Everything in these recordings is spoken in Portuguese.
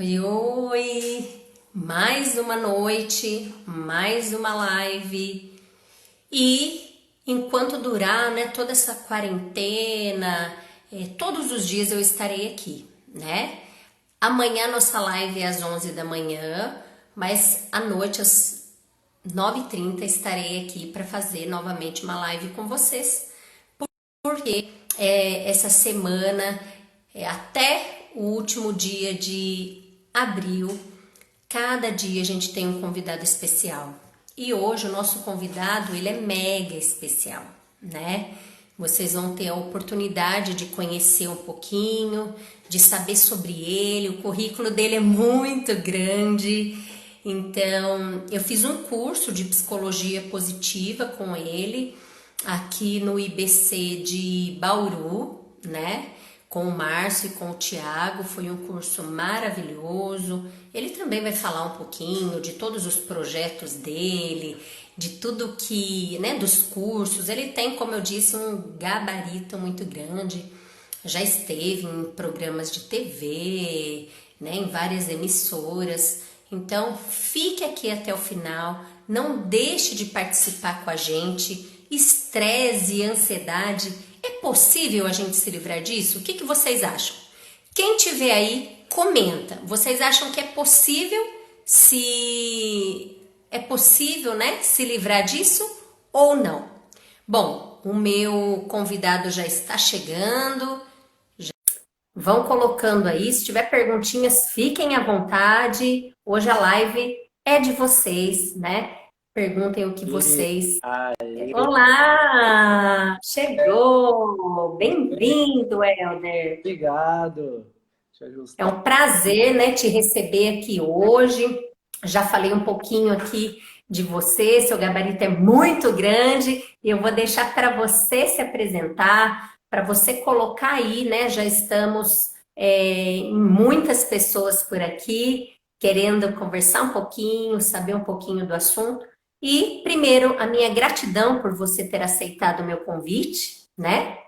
Oi, oi! Mais uma noite, mais uma live. E enquanto durar, né, toda essa quarentena, todos os dias eu estarei aqui, né? Amanhã nossa live é às 11 da manhã, mas à noite às 9h30 estarei aqui para fazer novamente uma live com vocês, porque essa semana, até o último dia de abril, cada dia a gente tem um convidado especial. E hoje o nosso convidado, ele é mega especial, né? Vocês vão ter a oportunidade de conhecer um pouquinho, de saber sobre ele. O currículo dele é muito grande. Então, eu fiz um curso de psicologia positiva com ele aqui no IBC de Bauru, né? Com o Márcio e com o Tiago, foi um curso maravilhoso. Ele também vai falar um pouquinho de todos os projetos dele, de tudo que, né, dos cursos. Ele tem, como eu disse, um gabarito muito grande. Já esteve em programas de TV, né, em várias emissoras. Então, fique aqui até o final, não deixe de participar com a gente. Estresse e ansiedade, é possível a gente se livrar disso? O que vocês acham? Quem tiver aí, comenta. Vocês acham que é possível, né, se livrar disso ou não? Bom, o meu convidado já está chegando. Vão colocando aí, se tiver perguntinhas, fiquem à vontade. Hoje a live é de vocês, né? Perguntem o que E vocês. aí, Olá! Chegou! Bem-vindo, Helder! obrigado. Deixa eu É ajustar. um prazer, né, te receber aqui hoje. Já falei um pouquinho aqui de você, seu gabarito é muito grande e eu vou deixar para você se apresentar, para você colocar aí, né? Já estamos em muitas pessoas por aqui querendo conversar um pouquinho, saber um pouquinho do assunto. E primeiro, a minha gratidão por você ter aceitado o meu convite, né?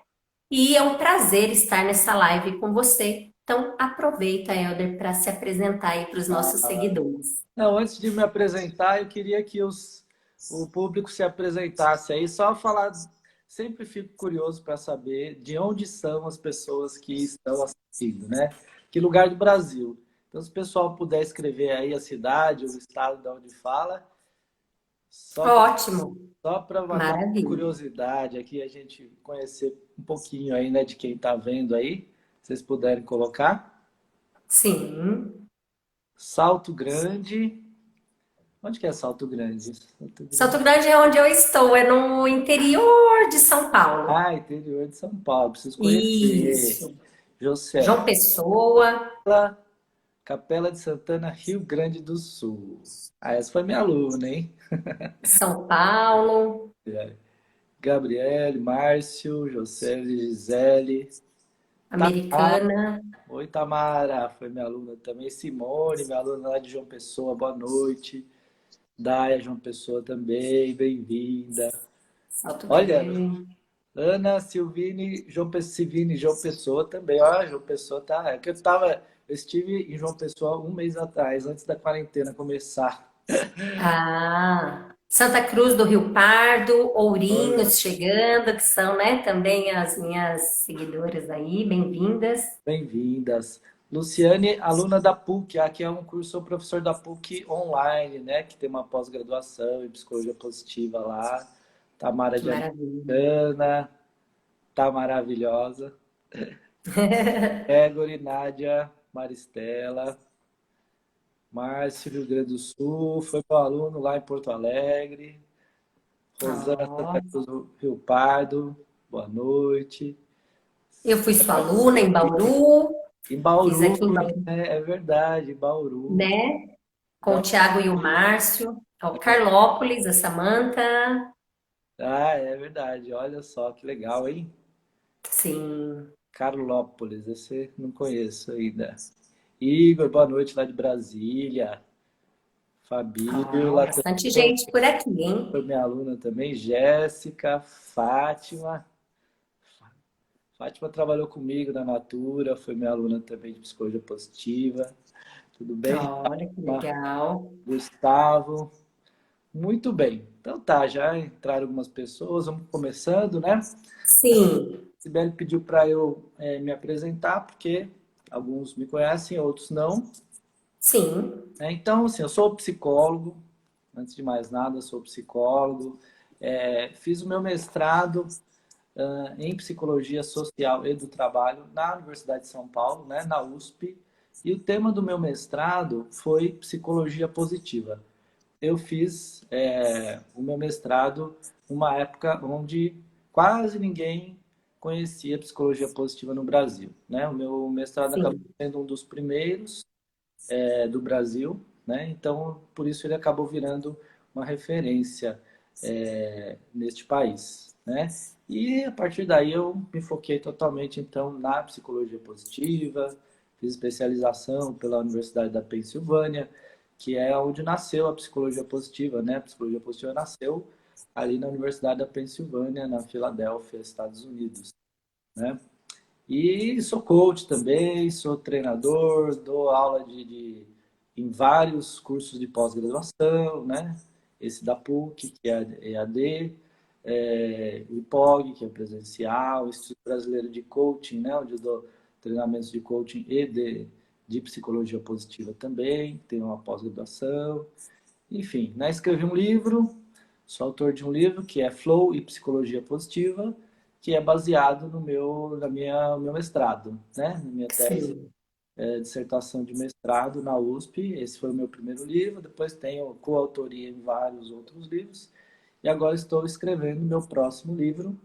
E é um prazer estar nessa live com você. Então, aproveita, Helder, para se apresentar aí para os nossos seguidores. Não, antes de me apresentar, eu queria que o público se apresentasse aí. Só falar, sempre fico curioso para saber de onde são as pessoas que estão assistindo, né? Que lugar do Brasil. Então, se o pessoal puder escrever aí a cidade, o estado de onde fala, só para Ótimo, só para matar uma maravilha. curiosidade aqui, a gente conhecer um pouquinho aí, né, de quem está vendo aí, se vocês puderem colocar. Sim. Salto Grande. Onde que é Salto Grande? Salto Salto Grande. Grande é onde eu estou, é no interior de São Paulo. Ah, interior de São Paulo. Preciso conhecer. Isso. José. João Pessoa, Capela de Santana, Rio Grande do Sul. Ah, essa foi minha aluna, hein? São Paulo, Gabriele, Márcio, José, Gisele. Tamara. Americana. Oi, Tamara. Foi minha aluna também. Simone, minha aluna lá de João Pessoa. Boa noite. Daia, João Pessoa também. Bem-vinda. Salto Olha, Grande. Ana Silvine, Silvine, João Pessoa também. Ó, João Pessoa tá. É que eu estive em João Pessoa um mês atrás, antes da quarentena começar. Ah, Santa Cruz do Rio Pardo, Olha, Ourinhos chegando, que são, né, também as minhas seguidoras aí, bem-vindas. bem-vindas. Luciane, aluna da PUC, aqui é um curso, sou professor da PUC online, né? Que tem uma pós-graduação em psicologia positiva lá. Tamara Que de maravilha. Americana, tá maravilhosa. Gregory, Nádia, Maristela. Márcio, Rio Grande do Sul, foi meu aluno lá em Porto Alegre. Rosana Ó, Santa Cruz do Rio Pardo, boa noite. eu fui sua aluna em Bauru, Em fiz Bauru, aqui em Bauru, né? É verdade, em Bauru. né, com o Ba- Tiago e o Márcio, ao Carlópolis, a Samanta. Ah, é verdade, olha só que legal, hein? Sim. Carlópolis, esse não conheço ainda. Igor, boa noite lá de Brasília. Ó, Fabíola, bastante gente por aqui, hein? foi minha aluna também. Jéssica, Fátima. Fátima trabalhou comigo na Natura, foi minha aluna também de psicologia positiva. Tudo bem? Olha que legal. Gustavo? Muito bem. Então tá, já entraram algumas pessoas, vamos começando, né? Sim, Sibeli pediu para eu me apresentar, porque alguns me conhecem, outros não. sim, Então, assim, eu sou psicólogo, antes de mais nada, sou psicólogo. Fiz o meu mestrado em Psicologia Social e do Trabalho na Universidade de São Paulo, né, na USP. E o tema do meu mestrado foi Psicologia Positiva. Eu fiz o meu mestrado numa época onde quase ninguém conhecia psicologia positiva no Brasil, né? O meu mestrado acabou sim. sendo um dos primeiros do Brasil, né? Então, por isso ele acabou virando uma referência neste país, né? E a partir daí eu me foquei totalmente então na psicologia positiva, fiz especialização pela Universidade da Pensilvânia, que é onde nasceu a psicologia positiva, né? A psicologia positiva nasceu ali na Universidade da Pensilvânia, na Filadélfia, Estados Unidos, né? E sou coach também, sou treinador, dou aula em vários cursos de pós-graduação, né? Esse da PUC, que é EAD, o IPOG, que é presencial, o Instituto Brasileiro de Coaching, né? Onde eu dou treinamentos de coaching e de psicologia positiva também, tenho uma pós-graduação. Enfim, né? Escrevi um livro, sou autor de um livro que é Flow e Psicologia Positiva, que é baseado no meu mestrado, né? Na minha tese, Sim. dissertação de mestrado na USP. Esse foi o meu primeiro livro. Depois tenho coautoria em vários outros livros. E agora estou escrevendo meu próximo livro,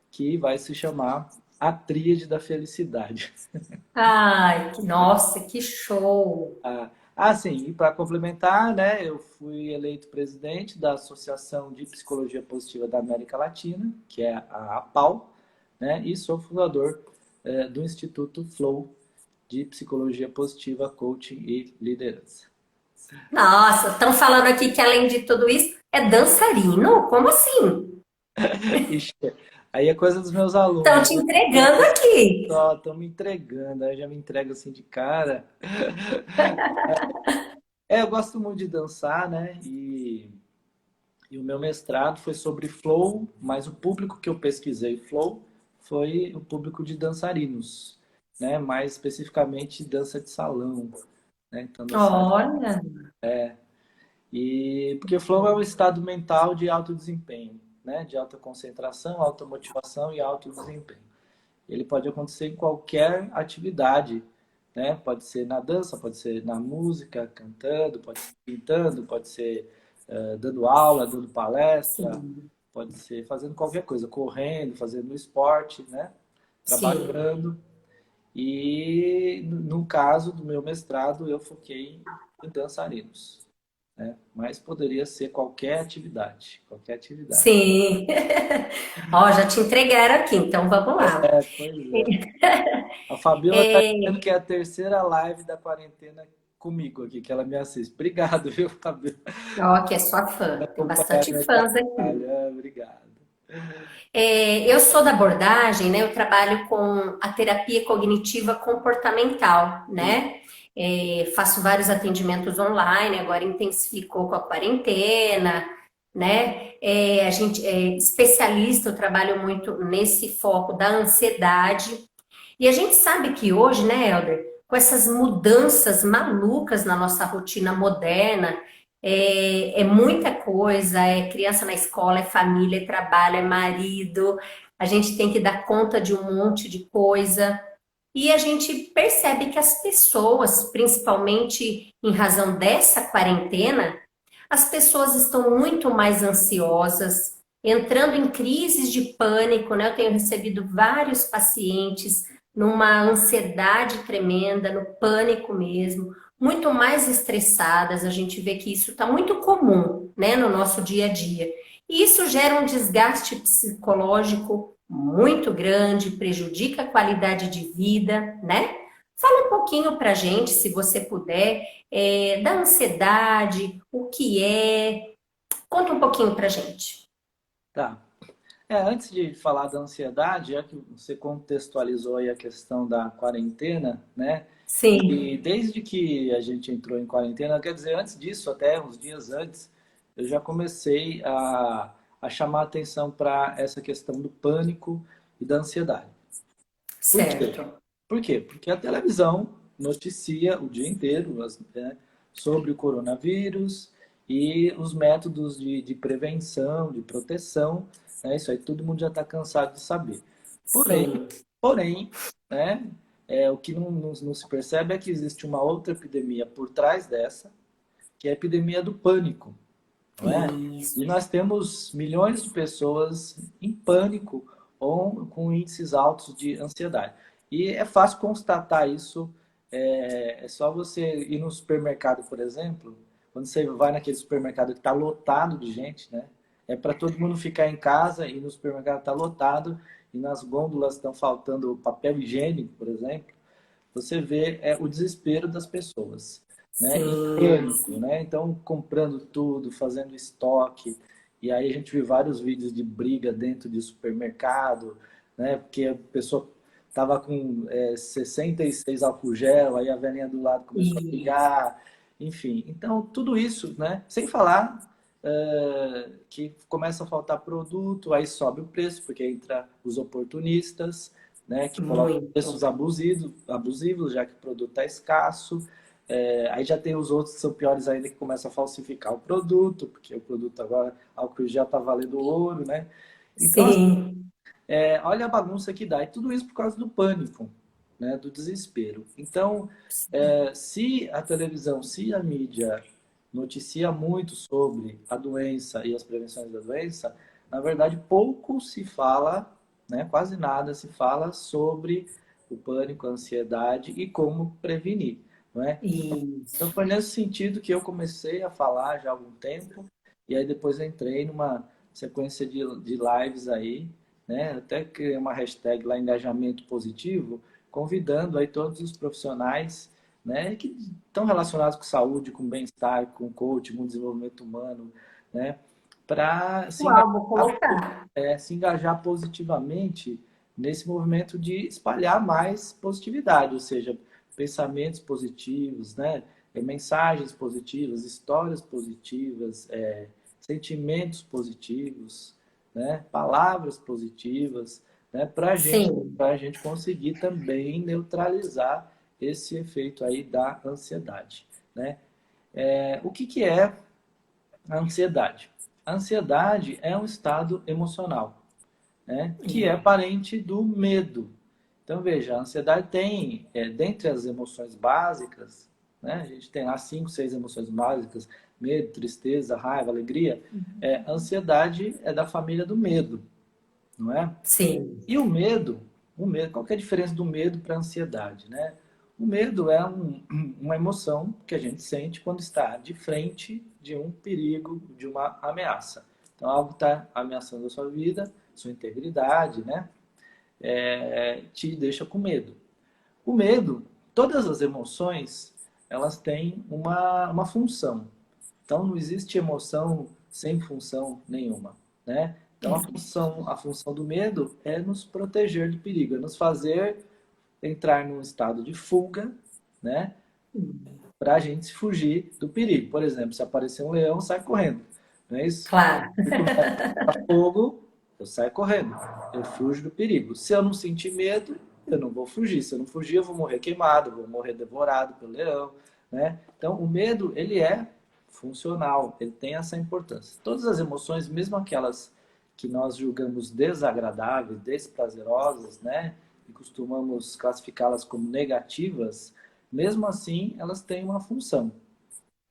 que vai se chamar A Tríade da Felicidade. Ai, nossa, que show! Sim, e para complementar, né, eu fui eleito presidente da Associação de Psicologia Positiva da América Latina, que é a APAL, né, e sou fundador do Instituto Flow de Psicologia Positiva, Coaching e Liderança. Nossa, estão falando aqui que além de tudo isso, é dançarino? Como assim? Ixi, aí é coisa dos meus Estão alunos, te né? entregando aqui. Só estão me entregando, aí eu já me entrego assim de cara. Eu gosto muito de dançar, né? E o meu mestrado foi sobre flow, mas o público que eu pesquisei flow foi o público de dançarinos, né? Mais especificamente dança de salão, né? Então, dançar. Olha, E porque flow é um estado mental de alto desempenho, né? De alta concentração, alta motivação e alto desempenho. Ele pode acontecer em qualquer atividade, né? Pode ser na dança, pode ser na música, cantando, pode ser pintando, pode ser dando aula, dando palestra, sim, pode ser fazendo qualquer coisa, correndo, fazendo esporte, né? sim. Trabalhando. E no caso do meu mestrado, eu foquei em dançarinos, né? Mas poderia ser qualquer atividade, qualquer atividade. Sim. Ó, já te entregaram aqui, então vamos lá. Pois é. A Fabiola está dizendo que é a terceira live da quarentena comigo aqui, que ela me assiste. Obrigado, viu, Fabiola, Ó, que é sua por fã. Tem acompanhar bastante meu fãs aqui. trabalho. Obrigado. Eu sou da abordagem, né? Eu trabalho com a terapia cognitiva comportamental, né? Faço vários atendimentos online, agora intensificou com a quarentena, né? A gente é especialista, eu trabalho muito nesse foco da ansiedade. E a gente sabe que hoje, né, Helder, com essas mudanças malucas na nossa rotina moderna, é muita coisa, é criança na escola, é família, é trabalho, é marido, a gente tem que dar conta de um monte de coisa. E a gente percebe que as pessoas, principalmente em razão dessa quarentena, as pessoas estão muito mais ansiosas, entrando em crises de pânico, né? Eu tenho recebido vários pacientes numa ansiedade tremenda, no pânico mesmo, muito mais estressadas. A gente vê que isso está muito comum, né, no nosso dia a dia. E isso gera um desgaste psicológico muito grande, prejudica a qualidade de vida, né? Fala um pouquinho pra gente, se você puder, da ansiedade, o que é. Conta um pouquinho pra gente. Tá. Antes de falar da ansiedade, já que você contextualizou aí a questão da quarentena, né? E Sim, desde que a gente entrou em quarentena, quer dizer, antes disso, até uns dias antes, eu já comecei a chamar atenção para essa questão do pânico e da ansiedade. Por quê? certo. Por quê? Porque a televisão noticia o dia inteiro né, sobre o coronavírus e os métodos de prevenção, de proteção. Né, isso aí todo mundo já está cansado de saber. Porém, Sim. porém, né, o que não se percebe é que existe uma outra epidemia por trás dessa, que é a epidemia do pânico, não é? Isso. E nós temos milhões de pessoas em pânico ou com índices altos de ansiedade. E é fácil constatar isso, é só você ir no supermercado, por exemplo, quando você vai naquele supermercado que está lotado de gente, né? É para todo mundo ficar em casa e no supermercado está lotado e nas gôndolas estão faltando papel higiênico, por exemplo. Você vê o desespero das pessoas, né? Em Sim. pânico, né? Então, comprando tudo, fazendo estoque. E aí a gente viu vários vídeos de briga dentro de supermercado, né? Porque a pessoa tava com 66 álcool gel, aí a velhinha do lado começou a Isso. brigar, enfim. Então, tudo isso, né? Sem falar que começa a faltar produto, aí sobe o preço, porque entra os oportunistas, né, que colocam preços Muito. abusivos, já que o produto está escasso. Aí já tem os outros que são piores ainda, que começam a falsificar o produto, porque o produto agora, álcool gel está valendo ouro, né? Então, assim, Sim. olha a bagunça que dá. E tudo isso por causa do pânico, né, do desespero. Então, se a televisão, se a mídia noticia muito sobre a doença e as prevenções da doença, na verdade, pouco se fala, né, quase nada se fala sobre o pânico, a ansiedade e como prevenir, não é? Isso. Então, foi nesse sentido que eu comecei a falar já há algum tempo, e aí depois entrei numa sequência de lives aí, né? Até criei uma hashtag lá, engajamento positivo, convidando aí todos os profissionais, né, que estão relacionados com saúde, com bem-estar, com coaching, com desenvolvimento humano, né, para Uau, vou colocar. se engajar positivamente nesse movimento de espalhar mais positividade, ou seja, pensamentos positivos, né? Mensagens positivas, histórias positivas, sentimentos positivos, né? Palavras positivas, né? Sim. Para a gente conseguir também neutralizar esse efeito aí da ansiedade, né? O que é a ansiedade? A ansiedade é um estado emocional, né, que é parente do medo. Então, veja, a ansiedade tem, dentre as emoções básicas, né, a gente tem lá 5, 6 emoções básicas, medo, tristeza, raiva, alegria. A ansiedade é da família do medo, não é? Sim. E o medo, qual que é a diferença do medo para a ansiedade, né? O medo é uma emoção que a gente sente quando está de frente de um perigo, de uma ameaça. Então, algo está ameaçando a sua vida, sua integridade, né? Te deixa com medo. O medo, todas as emoções, elas têm uma função. Então, não existe emoção sem função nenhuma, né? Então, a função do medo é nos proteger do perigo, é nos fazer entrar num estado de fuga, né? Para a gente fugir do perigo. Por exemplo, se aparecer um leão, sai correndo, não é isso? Claro. Se começa a fogo, eu saio correndo, eu fujo do perigo. Se eu não sentir medo, eu não vou fugir. Se eu não fugir, eu vou morrer queimado, vou morrer devorado pelo leão, né? Então, o medo, ele é funcional, ele tem essa importância. Todas as emoções, mesmo aquelas que nós julgamos desagradáveis, desprazerosas, né? E costumamos classificá-las como negativas, mesmo assim, elas têm uma função,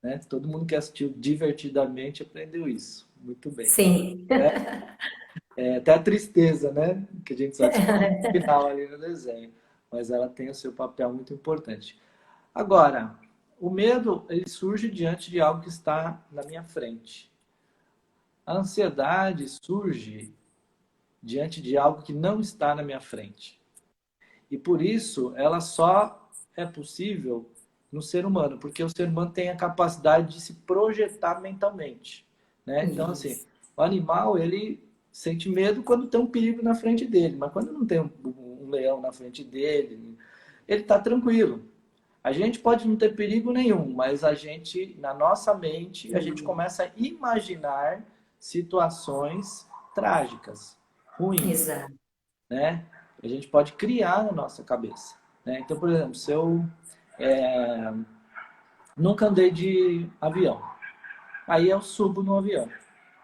né? Todo mundo que assistiu Divertidamente aprendeu isso. Muito bem. Sim. Até a tristeza, né? Que a gente só descobre no final ali no desenho. Mas ela tem o seu papel muito importante. Agora, o medo, ele surge diante de algo que está na minha frente. A ansiedade surge diante de algo que não está na minha frente. E por isso, ela só é possível no ser humano, porque o ser humano tem a capacidade de se projetar mentalmente, né? Então, assim, Isso. o animal, ele sente medo quando tem um perigo na frente dele, mas quando não tem um leão na frente dele, ele está tranquilo. A gente pode não ter perigo nenhum, mas a gente, na nossa mente, a gente começa a imaginar situações trágicas, ruins, Exato. né? A gente pode criar na nossa cabeça, né? Então, por exemplo, se eu nunca andei de avião, aí eu subo no avião.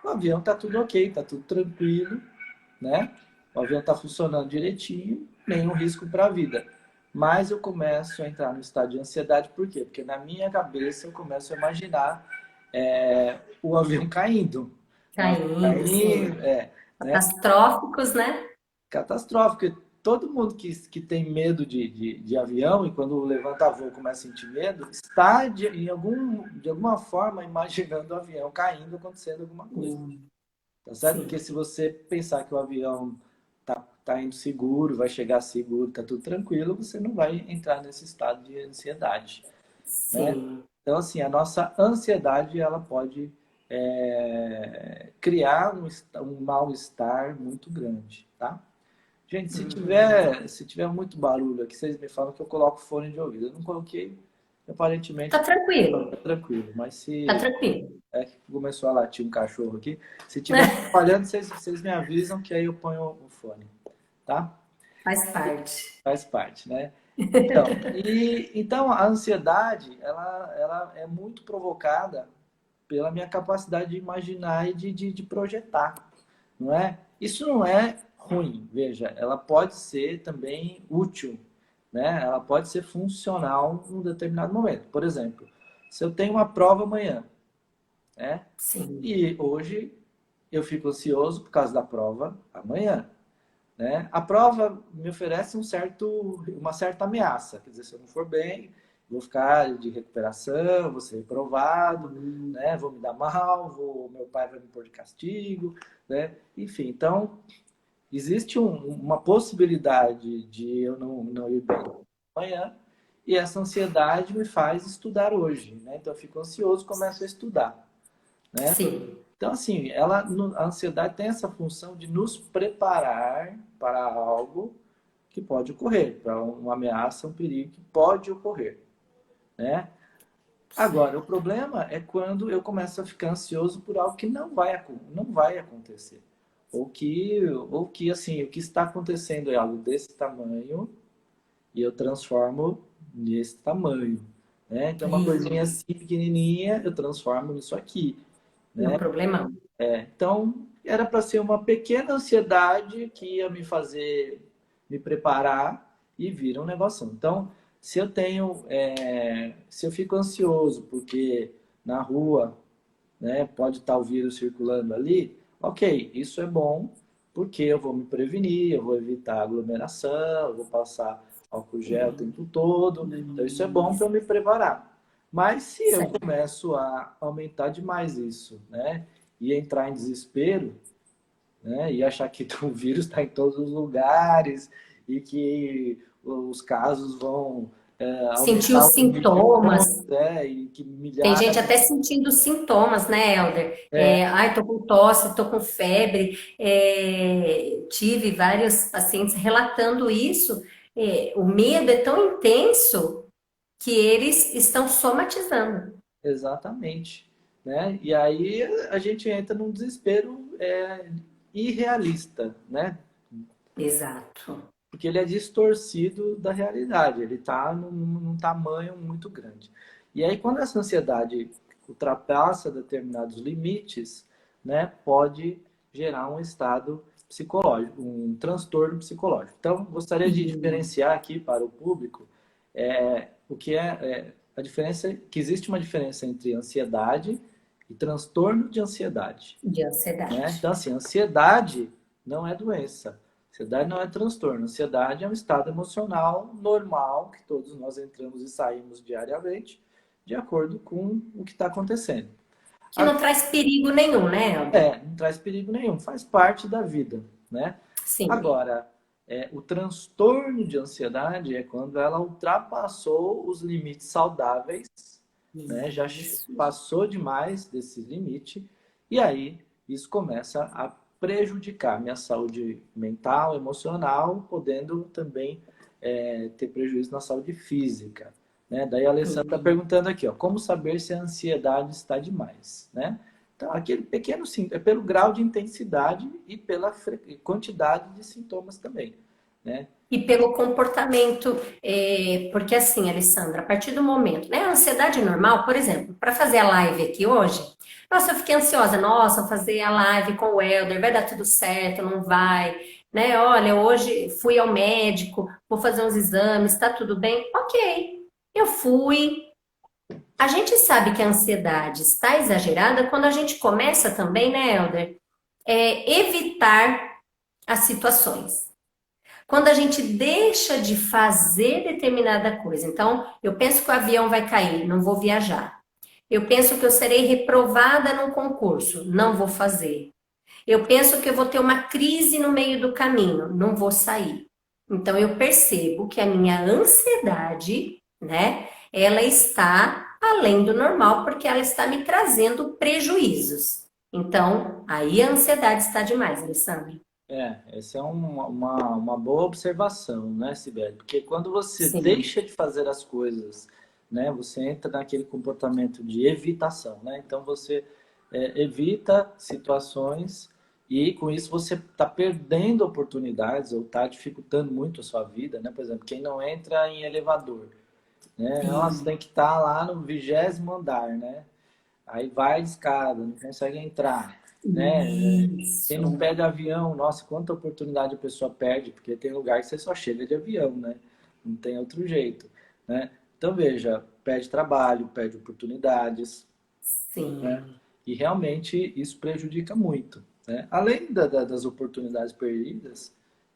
O avião tá tudo ok, tá tudo tranquilo, né? O avião tá funcionando direitinho, nenhum risco para a vida. Mas eu começo a entrar no estado de ansiedade, por quê? Porque na minha cabeça eu começo a imaginar o avião caindo. O avião Caindo, sim. caindo, né? Catastróficos, né? Catastrófico. Todo mundo que tem medo de avião e quando levanta voo começa a sentir medo, está de alguma forma imaginando o avião caindo, acontecendo alguma coisa. Tá certo? Porque Sim. se você pensar que o avião tá indo seguro, vai chegar seguro, tá tudo tranquilo, você não vai entrar nesse estado de ansiedade, né? Sim. Então, assim, a nossa ansiedade, ela pode criar um mal-estar muito grande, tá? Gente, Uhum. se tiver muito barulho aqui, vocês me falam que eu coloco fone de ouvido. Eu não coloquei, aparentemente, Tá tranquilo. tá tranquilo. Mas Tá se tranquilo. é que começou a latir um cachorro aqui, se tiver falhando, vocês me avisam que aí eu ponho o fone, tá? Faz parte. Faz parte, né? Então a ansiedade, ela é muito provocada pela minha capacidade de imaginar e de projetar, não é? Isso não é ruim, veja, ela pode ser também útil, né? Ela pode ser funcional num determinado momento. Por exemplo, se eu tenho uma prova amanhã, né? Sim. E hoje eu fico ansioso por causa da prova amanhã, né? A prova me oferece uma certa ameaça, quer dizer, se eu não for bem, vou ficar de recuperação, vou ser reprovado, né? Vou me dar mal, meu pai vai me pôr de castigo, né? Enfim, então existe uma possibilidade de eu não ir bem amanhã e essa ansiedade me faz estudar hoje, né? Então eu fico ansioso, começo a estudar, né? Sim. Então, assim, a ansiedade tem essa função de nos preparar para algo que pode ocorrer, para uma ameaça, um perigo que pode ocorrer, né? Agora, o Certo. problema é quando eu começo a ficar ansioso por algo que não vai acontecer. Ou que, assim, o que está acontecendo é algo desse tamanho e eu transformo nesse tamanho, né? Então, uma coisinha Isso. assim pequenininha, eu transformo nisso aqui, É um né? problemão. Então, era para ser uma pequena ansiedade que ia me fazer me preparar e vira um negócio. Então, se eu fico ansioso porque na rua, né, pode estar o vírus circulando ali, ok, isso é bom, porque eu vou me prevenir, eu vou evitar aglomeração, eu vou passar álcool gel o Sim. tempo todo, então isso é bom para eu me preparar. Mas se eu Certo. começo a aumentar demais isso, né, e entrar em desespero, né, e achar que o vírus está em todos os lugares e que os casos vão Sentir os aumentar em sintomas. milhões, e que Tem gente milhares. até sentindo sintomas, né, Helder? Ai, tô com tosse, tô com febre. Tive vários pacientes relatando isso. O medo é tão intenso que eles estão somatizando. Exatamente, né? E aí a gente entra num desespero irrealista, né? Exato. Porque ele é distorcido da realidade, ele está num tamanho muito grande. E aí quando essa ansiedade ultrapassa determinados limites, né, pode gerar um estado psicológico, um transtorno psicológico. Então, gostaria de E diferenciar aqui para o público o que é a diferença, que existe uma diferença entre ansiedade e transtorno de ansiedade, de né? ansiedade. Então, assim, ansiedade não é doença. Ansiedade não é transtorno. Ansiedade é um estado emocional normal que todos nós entramos e saímos diariamente, de acordo com o que está acontecendo. Que não traz perigo nenhum, né, Helder? Não traz perigo nenhum, faz parte da vida, né? Sim. Agora, o transtorno de ansiedade é quando ela ultrapassou os limites saudáveis, né? Já Isso. passou demais desse limite, e aí isso começa a prejudicar minha saúde mental, emocional, podendo também ter prejuízo na saúde física, né? Daí a Alessandra está Sim. perguntando aqui, ó, como saber se a ansiedade está demais, né? Então, aquele pequeno é pelo grau de intensidade e pela quantidade de sintomas também, né? E pelo comportamento, porque assim, Alessandra, a partir do momento, né, a ansiedade normal, por exemplo, para fazer a live aqui hoje, nossa, eu fiquei ansiosa, nossa, vou fazer a live com o Helder, vai dar tudo certo, não vai, né? Olha, hoje fui ao médico, vou fazer uns exames, tá tudo bem? Ok, eu fui. A gente sabe que a ansiedade está exagerada quando a gente começa também, né, Helder, evitar as situações. Quando a gente deixa de fazer determinada coisa. Então, eu penso que o avião vai cair, não vou viajar. Eu penso que eu serei reprovada num concurso, não vou fazer. Eu penso que eu vou ter uma crise no meio do caminho, não vou sair. Então, eu percebo que a minha ansiedade, né, ela está além do normal, porque ela está me trazendo prejuízos. Então, aí a ansiedade está demais, Alessandra. Essa é uma boa observação, né, Sibeli? Porque quando você Sim, deixa de fazer as coisas, né, você entra naquele comportamento de evitação, né? Então você evita situações e com isso você está perdendo oportunidades ou está dificultando muito a sua vida, né? Por exemplo, quem não entra em elevador, né? Nossa, tem que estar lá no 20º andar, né? Aí vai de escada, não consegue entrar, né? Quem não isso. pede avião, nossa, quanta oportunidade a pessoa perde, porque tem lugar que você só chega de avião, né? Não tem outro jeito, né? Então veja, perde trabalho, perde oportunidades, né? Sim, E realmente isso prejudica muito, né? Além das oportunidades perdidas,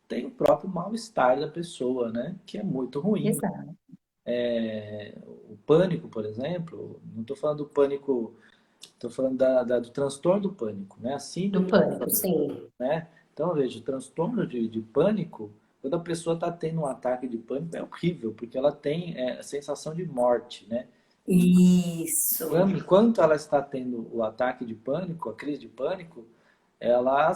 tem o próprio mal-estar da pessoa, né? Que é muito ruim. exato. O pânico, por exemplo, não estou falando do pânico. Estou falando do transtorno do pânico, né? A Do síndrome do pânico, pânico, sim. né? Então, veja, o transtorno de pânico, quando a pessoa está tendo um ataque de pânico, é horrível, porque ela tem a sensação de morte, né? Isso. Enquanto ela está tendo o ataque de pânico, a crise de pânico, ela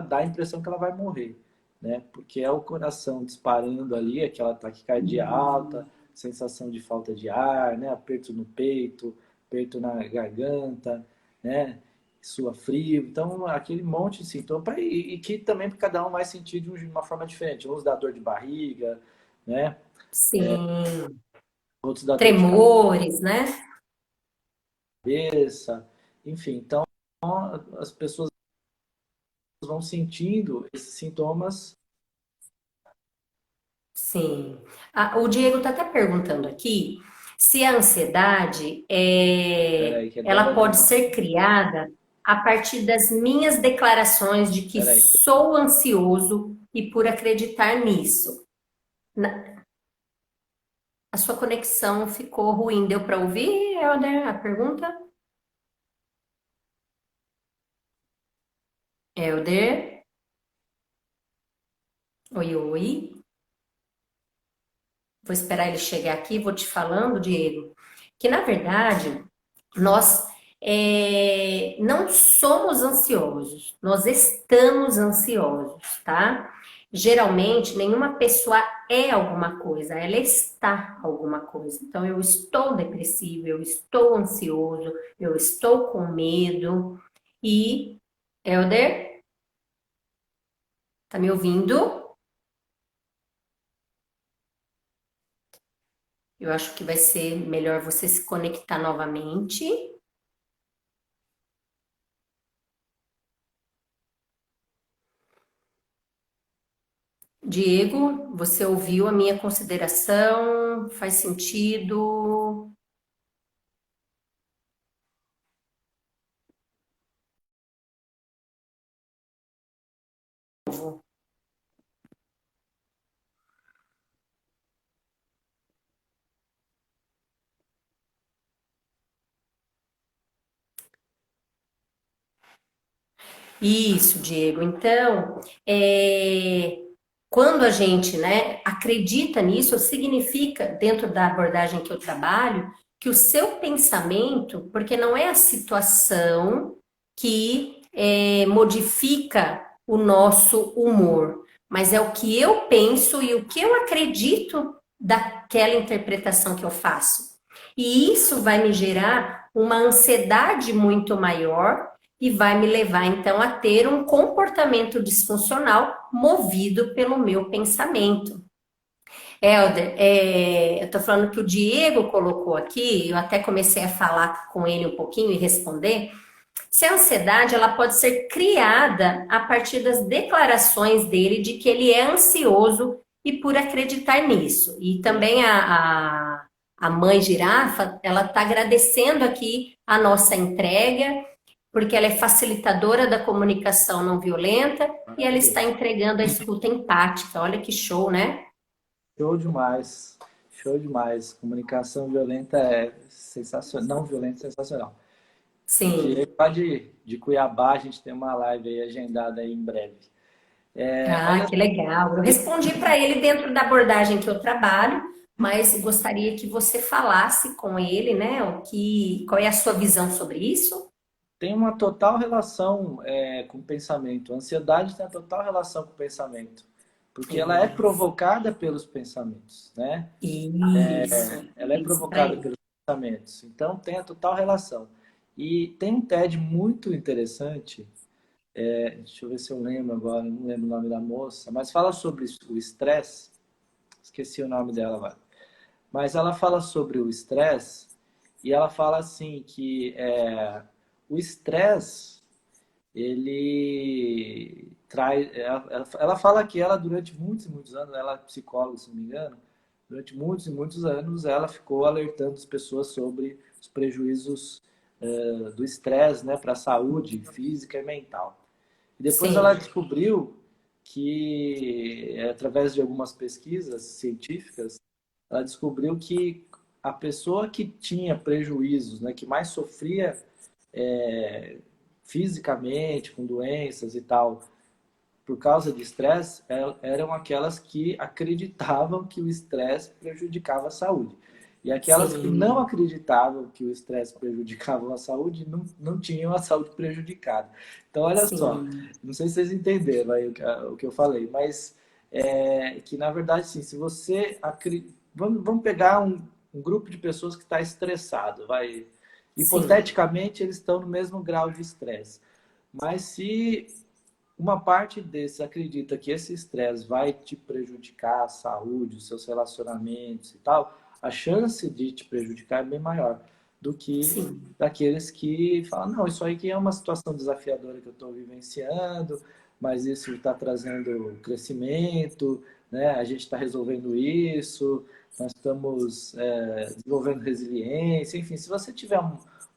dá a impressão que ela vai morrer, né? Porque é o coração disparando ali, aquela taquicardia alta, sensação de falta de ar, né? Aperto no peito, aperto na garganta, né? Sua frio, então aquele monte de sintomas e que também cada um vai sentir de uma forma diferente. Uns dá dor de barriga, né? Sim. Outros dá dor de Tremores, né? cabeça, enfim. Então as pessoas vão sentindo esses sintomas. Sim. O Diego está até perguntando aqui se a ansiedade Peraí, que agora ela deu pode uma. ser criada a partir das minhas declarações de que Peraí. sou ansioso e por acreditar nisso. A sua conexão ficou ruim. Deu para ouvir, Helder, a pergunta? Helder? Oi, oi. Vou esperar ele chegar aqui, vou te falando, Diego, que na verdade nós não somos ansiosos, nós estamos ansiosos, tá? Geralmente, nenhuma pessoa é alguma coisa, ela está alguma coisa. Então, eu estou depressivo, eu estou ansioso, eu estou com medo. E, Helder, tá me ouvindo? Eu acho que vai ser melhor você se conectar novamente. Diego, você ouviu a minha consideração? Faz sentido? Isso, Diego. Então, quando a gente, né, acredita nisso, significa, dentro da abordagem que eu trabalho, que o seu pensamento, porque não é a situação que modifica o nosso humor, mas é o que eu penso e o que eu acredito daquela interpretação que eu faço. E isso vai me gerar uma ansiedade muito maior e vai me levar, então, a ter um comportamento disfuncional movido pelo meu pensamento. Helder, eu estou falando que o Diego colocou aqui, eu até comecei a falar com ele um pouquinho e responder. Se a ansiedade ela pode ser criada a partir das declarações dele de que ele é ansioso e por acreditar nisso. E também a mãe girafa, ela está agradecendo aqui a nossa entrega, porque ela é facilitadora da comunicação não violenta e ela está Maravilhoso. entregando a escuta empática. Olha que show, né? Show demais. Show demais. Comunicação violenta é sensacional. Não violenta é sensacional. O Sim. Diego lá de Cuiabá, a gente tem uma live aí agendada aí em breve. Ah, Olha, que legal. Eu respondi para ele dentro da abordagem que eu trabalho, mas gostaria que você falasse com ele, né, qual é a sua visão sobre isso? tem uma total relação com o pensamento. A ansiedade tem uma total relação com o pensamento. Porque ela é Isso, provocada pelos pensamentos, né? Ela é isso para provocada ele. pelos pensamentos. Então tem a total relação. E tem um TED muito interessante. Deixa eu ver se eu lembro agora, não lembro o nome da moça, mas fala sobre o estresse. Esqueci o nome dela agora. Mas ela fala sobre o estresse e ela fala assim que o estresse ele traz. Ela fala que ela, durante muitos e muitos anos, ela é psicóloga, se não me engano, durante muitos e muitos anos, ela ficou alertando as pessoas sobre os prejuízos do estresse, né, para a saúde física e mental. E depois ela Sim, descobriu que, através de algumas pesquisas científicas, ela descobriu que a pessoa que tinha prejuízos, né, que mais sofria é, fisicamente, com doenças e tal, por causa de estresse, eram aquelas que acreditavam que o estresse prejudicava a saúde. E aquelas que não sim, acreditavam que o estresse prejudicava a saúde não tinham a saúde prejudicada. Então, olha só, sim, não sei se vocês entenderam aí o que eu falei, mas que na verdade, sim, se você acredita. Vamos pegar um grupo de pessoas que está estressado, vai. sim, Hipoteticamente, eles estão no mesmo grau de estresse. Mas se uma parte desses acredita que esse estresse vai te prejudicar a saúde, os seus relacionamentos e tal, a chance de te prejudicar é bem maior do que sim, daqueles que falam, não, isso aí que é uma situação desafiadora que eu estou vivenciando, mas isso está trazendo crescimento, né? A gente está resolvendo isso, nós estamos desenvolvendo resiliência, enfim, se você tiver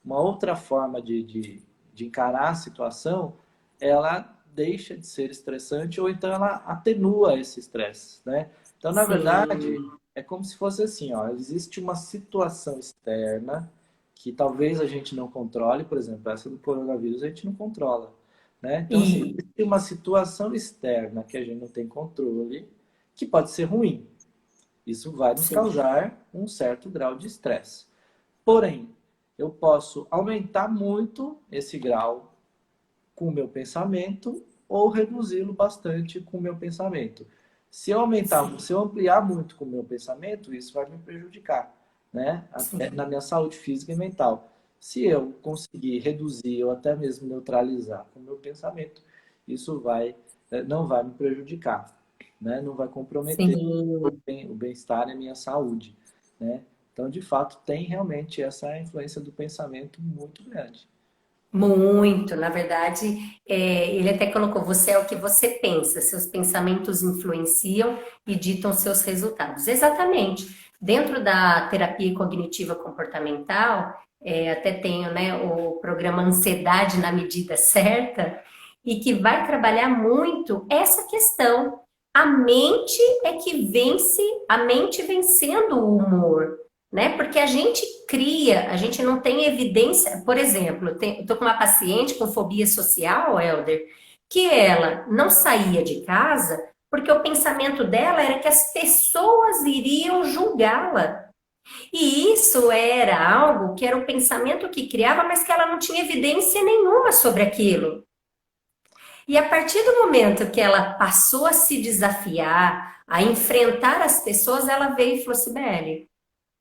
uma outra forma de encarar a situação, ela deixa de ser estressante ou então ela atenua esse estresse, né? Então, na verdade, sim, é como se fosse assim, ó, existe uma situação externa que talvez a gente não controle, por exemplo, essa do coronavírus a gente não controla, né? Então, assim, e existe uma situação externa que a gente não tem controle, que pode ser ruim. Isso vai nos sim, causar um certo grau de estresse. Porém, eu posso aumentar muito esse grau com o meu pensamento ou reduzi-lo bastante com o meu pensamento. sim, Se eu ampliar muito com o meu pensamento, isso vai me prejudicar, né? Até na sim, minha saúde física e mental. Se eu conseguir reduzir ou até mesmo neutralizar com o meu pensamento, isso não vai me prejudicar, né? Não vai comprometer sim. o bem-estar e a minha saúde, né? Então, de fato, tem realmente essa influência do pensamento muito grande. Muito, na verdade, ele até colocou: você é o que você pensa, seus pensamentos influenciam e ditam seus resultados. Exatamente. Dentro da terapia cognitiva comportamental, até tenho, né, o programa Ansiedade na Medida Certa, e que vai trabalhar muito essa questão. A mente é que vence, a mente vencendo o humor, né? Porque a gente cria, a gente não tem evidência. Por exemplo, eu tô com uma paciente com fobia social, Helder, que ela não saía de casa porque o pensamento dela era que as pessoas iriam julgá-la. E isso era algo que era o pensamento que criava, mas que ela não tinha evidência nenhuma sobre aquilo. E a partir do momento que ela passou a se desafiar, a enfrentar as pessoas, ela veio e falou assim, Beli,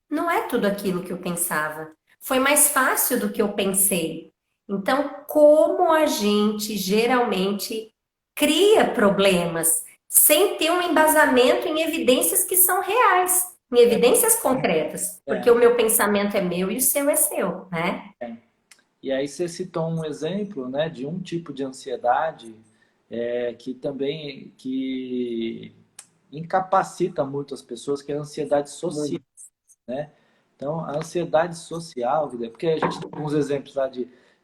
não é tudo aquilo que eu pensava. Foi mais fácil do que eu pensei. Então, como a gente geralmente cria problemas sem ter um embasamento em evidências que são reais, em evidências concretas, porque É, o meu pensamento é meu e o seu é seu, né? é. E aí você citou um exemplo, né, de um tipo de ansiedade que também que incapacita muito as pessoas, que é a ansiedade social, Muito. né? Então, a ansiedade social, porque a gente tem alguns exemplos lá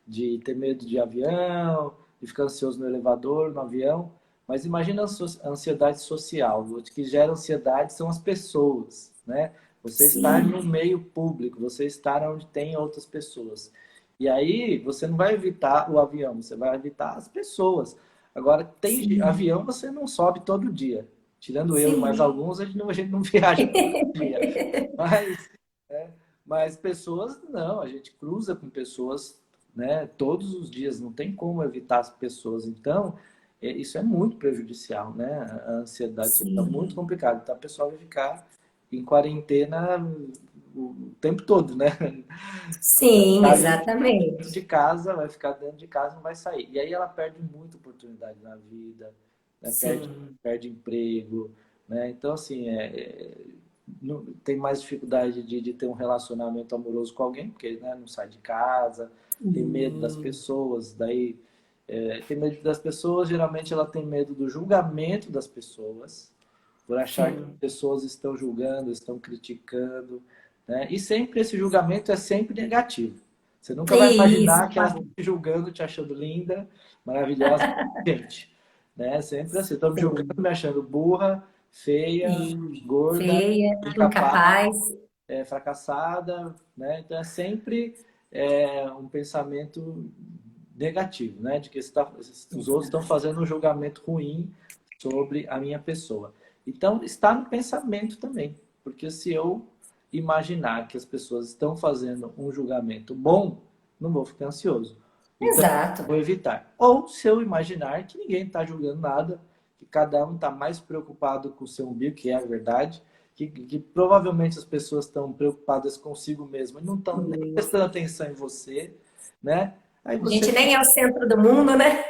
de ter medo de avião, de ficar ansioso no elevador, no avião, mas imagina a ansiedade social. O que gera ansiedade são as pessoas, né? Você estar Sim, no meio público, você estar onde tem outras pessoas. E aí, você não vai evitar o avião, você vai evitar as pessoas. Agora, tem sim, avião, você não sobe todo dia. Tirando eu e mais sim. alguns, a gente não viaja todo dia. Mas mas pessoas, não, a gente cruza com pessoas, né, todos os dias, não tem como evitar as pessoas. Então, isso é muito prejudicial, né? A ansiedade social é muito Sim, complicado. Então, a pessoa vai ficar em quarentena o tempo todo, né? sim, Tá ali dentro exatamente. de casa, vai ficar dentro de casa, não vai sair. E aí ela perde muita oportunidade na vida, né? Sim, Perde emprego, né? Então, assim, tem mais dificuldade de ter um relacionamento amoroso com alguém, porque né, não sai de casa, tem medo das sim, pessoas, daí tem medo das pessoas, geralmente ela tem medo do julgamento das pessoas, por achar que as sim. pessoas estão julgando, estão criticando, né? E sempre esse julgamento é sempre negativo. Você nunca vai Isso, imaginar que elas estão te julgando, te achando linda, maravilhosa, gente, né? Sempre assim, estão me julgando, sim. me achando burra, feia, E gorda, feia, incapaz, incapaz. fracassada, né? Então é sempre um pensamento negativo, né? De que os outros estão Exato. fazendo um julgamento ruim sobre a minha pessoa. Então está no pensamento também, porque se eu imaginar que as pessoas estão fazendo um julgamento bom, não vou ficar ansioso. Então Exato. vou evitar. Ou se eu imaginar que ninguém está julgando nada, que cada um está mais preocupado com o seu umbigo, que é a verdade, que provavelmente as pessoas estão preocupadas consigo mesmo e não estão nem Isso. prestando atenção em você, né? Aí A você gente nem é o centro do mundo, né?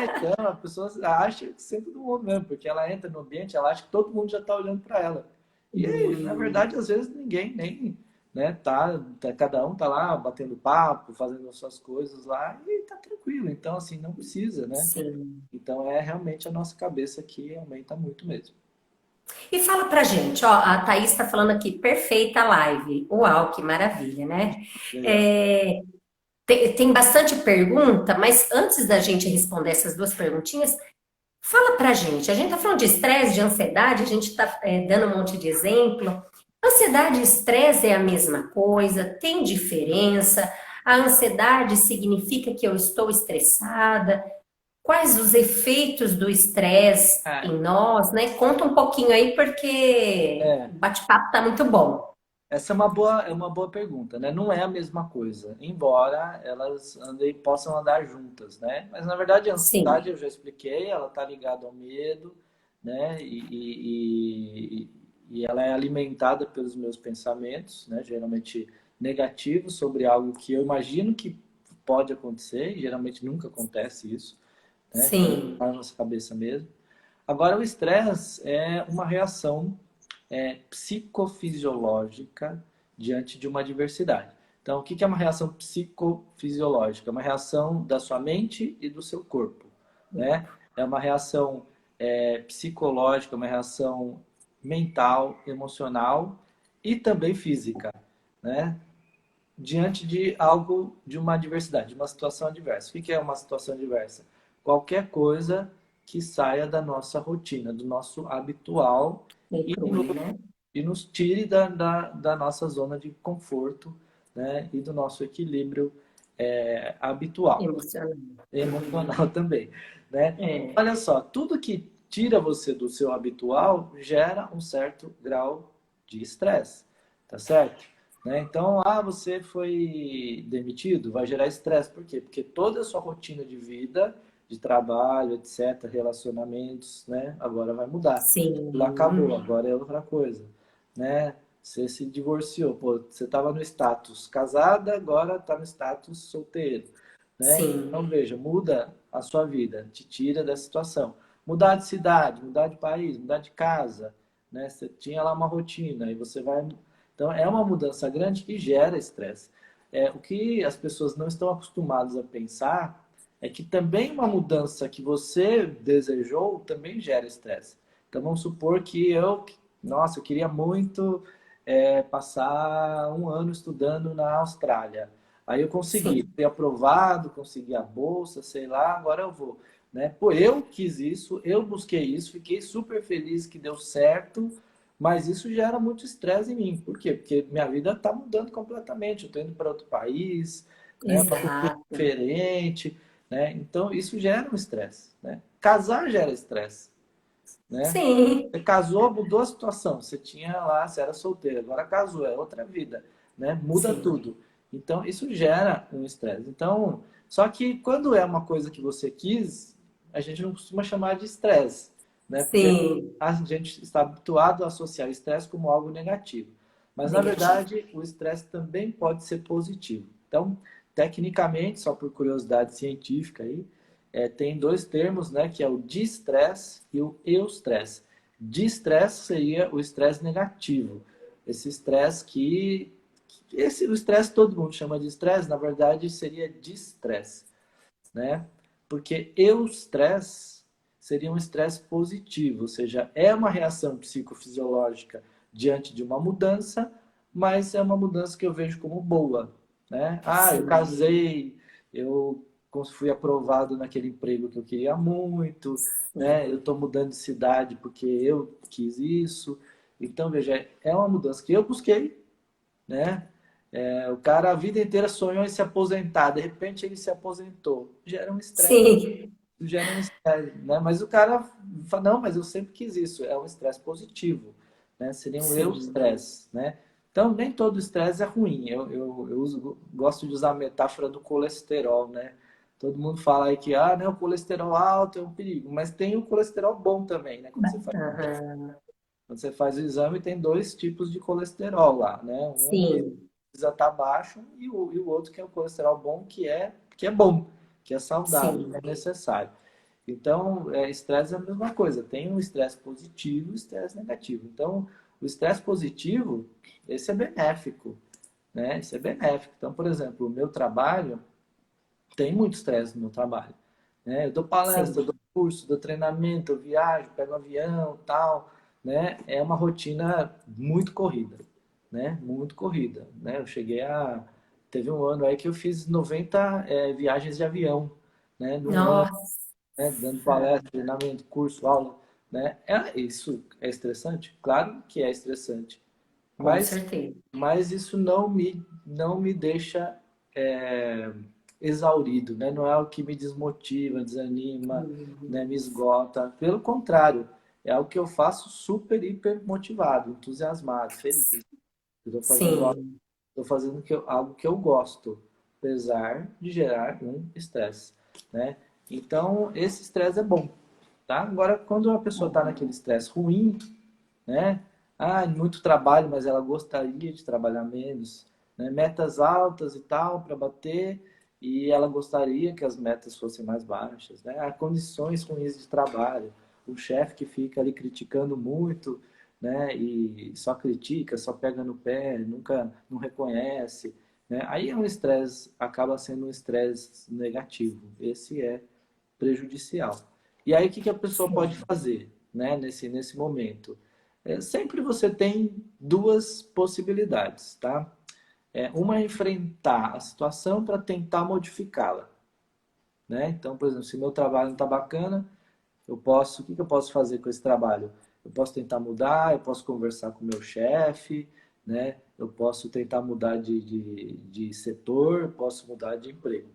então, a pessoa acha que sempre do mundo mesmo, porque ela entra no ambiente, ela acha que todo mundo já está olhando para ela. E aí, na E- verdade, às vezes ninguém nem, né, cada um tá lá batendo papo, fazendo as suas coisas lá e tá tranquilo. Então, assim, não precisa, né? Sim. Então, é realmente a nossa cabeça que aumenta muito mesmo. E fala pra gente, ó, a Thaís está falando aqui, perfeita live. Uau, que maravilha, né? Legal. É, tem bastante pergunta, mas antes da gente responder essas duas perguntinhas, fala pra gente. A gente tá falando de estresse, de ansiedade, a gente tá dando um monte de exemplo. Ansiedade e estresse é a mesma coisa? Tem diferença? A ansiedade significa que eu estou estressada? Quais os efeitos do estresse Ah, em nós, né? Conta um pouquinho aí, porque é, o bate-papo tá muito bom. essa é uma boa pergunta, né? Não é a mesma coisa, embora elas possam andar juntas, né? Mas na verdade a Sim, ansiedade eu já expliquei, ela está ligada ao medo, né? E ela é alimentada pelos meus pensamentos, né? Geralmente negativos sobre algo que eu imagino que pode acontecer, e geralmente nunca acontece isso, né? Então, sim, tá na nossa cabeça mesmo. Agora, o estresse é uma reação psicofisiológica diante de uma adversidade. Então, o que é uma reação psicofisiológica? É uma reação da sua mente e do seu corpo, né? É uma reação psicológica, uma reação mental, emocional e também física, né? Diante de algo, de uma adversidade, de uma situação adversa. O que é uma situação adversa? Qualquer coisa que saia da nossa rotina, do nosso habitual e, controle, né? e nos tire da nossa zona de conforto, né? E do nosso equilíbrio habitual, Emocional. Uhum. emocional também, né? É, Olha só, tudo que tira você do seu habitual gera um certo grau de estresse, tá certo? Né? Então, você foi demitido, vai gerar estresse. Por quê? Porque toda a sua rotina de vida de trabalho, etc., relacionamentos, né? Agora vai mudar. Lá acabou, Sim, agora é outra coisa, né? Você se divorciou, pô, você estava no status casada, agora está no status solteiro, né? sim, Então, veja, muda a sua vida, te tira dessa situação. Mudar de cidade, mudar de país, mudar de casa, né? Você tinha lá uma rotina e você vai. Então, é uma mudança grande que gera estresse. O que as pessoas não estão acostumadas a pensar é que também uma mudança que você desejou também gera estresse. Então, vamos supor que nossa, eu queria muito passar um ano estudando na Austrália. Aí eu consegui, sim, fui aprovado, consegui a bolsa, sei lá, agora eu vou. Né? Pô, eu quis isso, eu busquei isso, fiquei super feliz que deu certo, mas isso gera muito estresse em mim. Por quê? Porque minha vida está mudando completamente. Eu estou indo para outro país, né? Uma cultura exato. diferente, né? Então isso gera um estresse, né? Casar gera estresse, né? Sim, Você casou, mudou a situação. Você tinha lá, você era solteiro, agora casou, é outra vida, né? Muda sim, tudo. Então, isso gera um estresse. Então, só que quando é uma coisa que você quis, a gente não costuma chamar de estresse, né? Porque sim, a gente está habituado a associar o estresse como algo negativo. Mas, na negativo. verdade, o estresse também pode ser positivo. Então, tecnicamente, só por curiosidade científica aí, tem dois termos, né? Que é o distress e o eustress. Distress seria o estresse negativo. Esse estresse o estresse todo mundo chama de estresse, na verdade seria distress, né? Porque eustress seria um estresse positivo, ou seja, é uma reação psicofisiológica diante de uma mudança, mas é uma mudança que eu vejo como boa, né? Ah, eu Sim, casei, eu fui aprovado naquele emprego que eu queria muito, né? sim, Eu estou mudando de cidade porque eu quis isso. Então, veja, é uma mudança que eu busquei, né? O cara a vida inteira sonhou em se aposentar, de repente ele se aposentou. sim, Gera um estresse, né? Mas o cara fala, não, mas eu sempre quis isso. É um estresse positivo, né? Seria um sim. eu-stress, né? Então, nem todo estresse é ruim. Gosto de usar a metáfora do colesterol, né? Todo mundo fala aí que né, o colesterol alto é um perigo, mas tem o colesterol bom também, né? Aham, Quando você faz o exame, tem dois tipos de colesterol lá, né? Um que sim, precisa estar baixo e o outro que é o colesterol bom, que é bom, que é saudável, que sim, é necessário. Então, estresse é a mesma coisa. Tem um estresse positivo e um estresse negativo. Então, o estresse positivo, esse é benéfico, né? Esse é benéfico. Então, por exemplo, o meu trabalho, tem muito estresse no meu trabalho, né? Eu dou palestra, eu sim. dou curso, dou treinamento, eu viajo, pego um avião, tal, né? É uma rotina muito corrida, né? Muito corrida, né? Teve um ano aí que eu fiz 90 viagens de avião, né? Num ano, Nossa, né? Dando palestra, treinamento, curso, aula, né? Isso é estressante? Claro que é estressante, com mas, certeza. mas isso não me deixa é, exaurido, né? Não é o que me desmotiva, desanima, né? Me esgota. Pelo contrário, é algo que eu faço super, hiper motivado, entusiasmado, feliz. Estou fazendo, Sim, tô fazendo algo que eu gosto, apesar de gerar um estresse, né? Então, esse estresse é bom, tá? Agora, quando a pessoa está naquele estresse ruim, né? Muito trabalho, mas ela gostaria de trabalhar menos, né? Metas altas e tal para bater e ela gostaria que as metas fossem mais baixas, né? Há condições ruins de trabalho, o chefe que fica ali criticando muito, né? E só critica, só pega no pé, nunca não reconhece, né? Aí é um estresse, acaba sendo um estresse negativo. Esse é prejudicial. E aí o que a pessoa pode sim. fazer, né? Nesse momento? Sempre você tem duas possibilidades, tá? Uma é enfrentar a situação para tentar modificá-la, né? Então, por exemplo, se meu trabalho não está bacana, o que eu posso fazer com esse trabalho? Eu posso tentar mudar, eu posso conversar com o meu chefe, né? Eu posso tentar mudar de setor, eu posso mudar de emprego,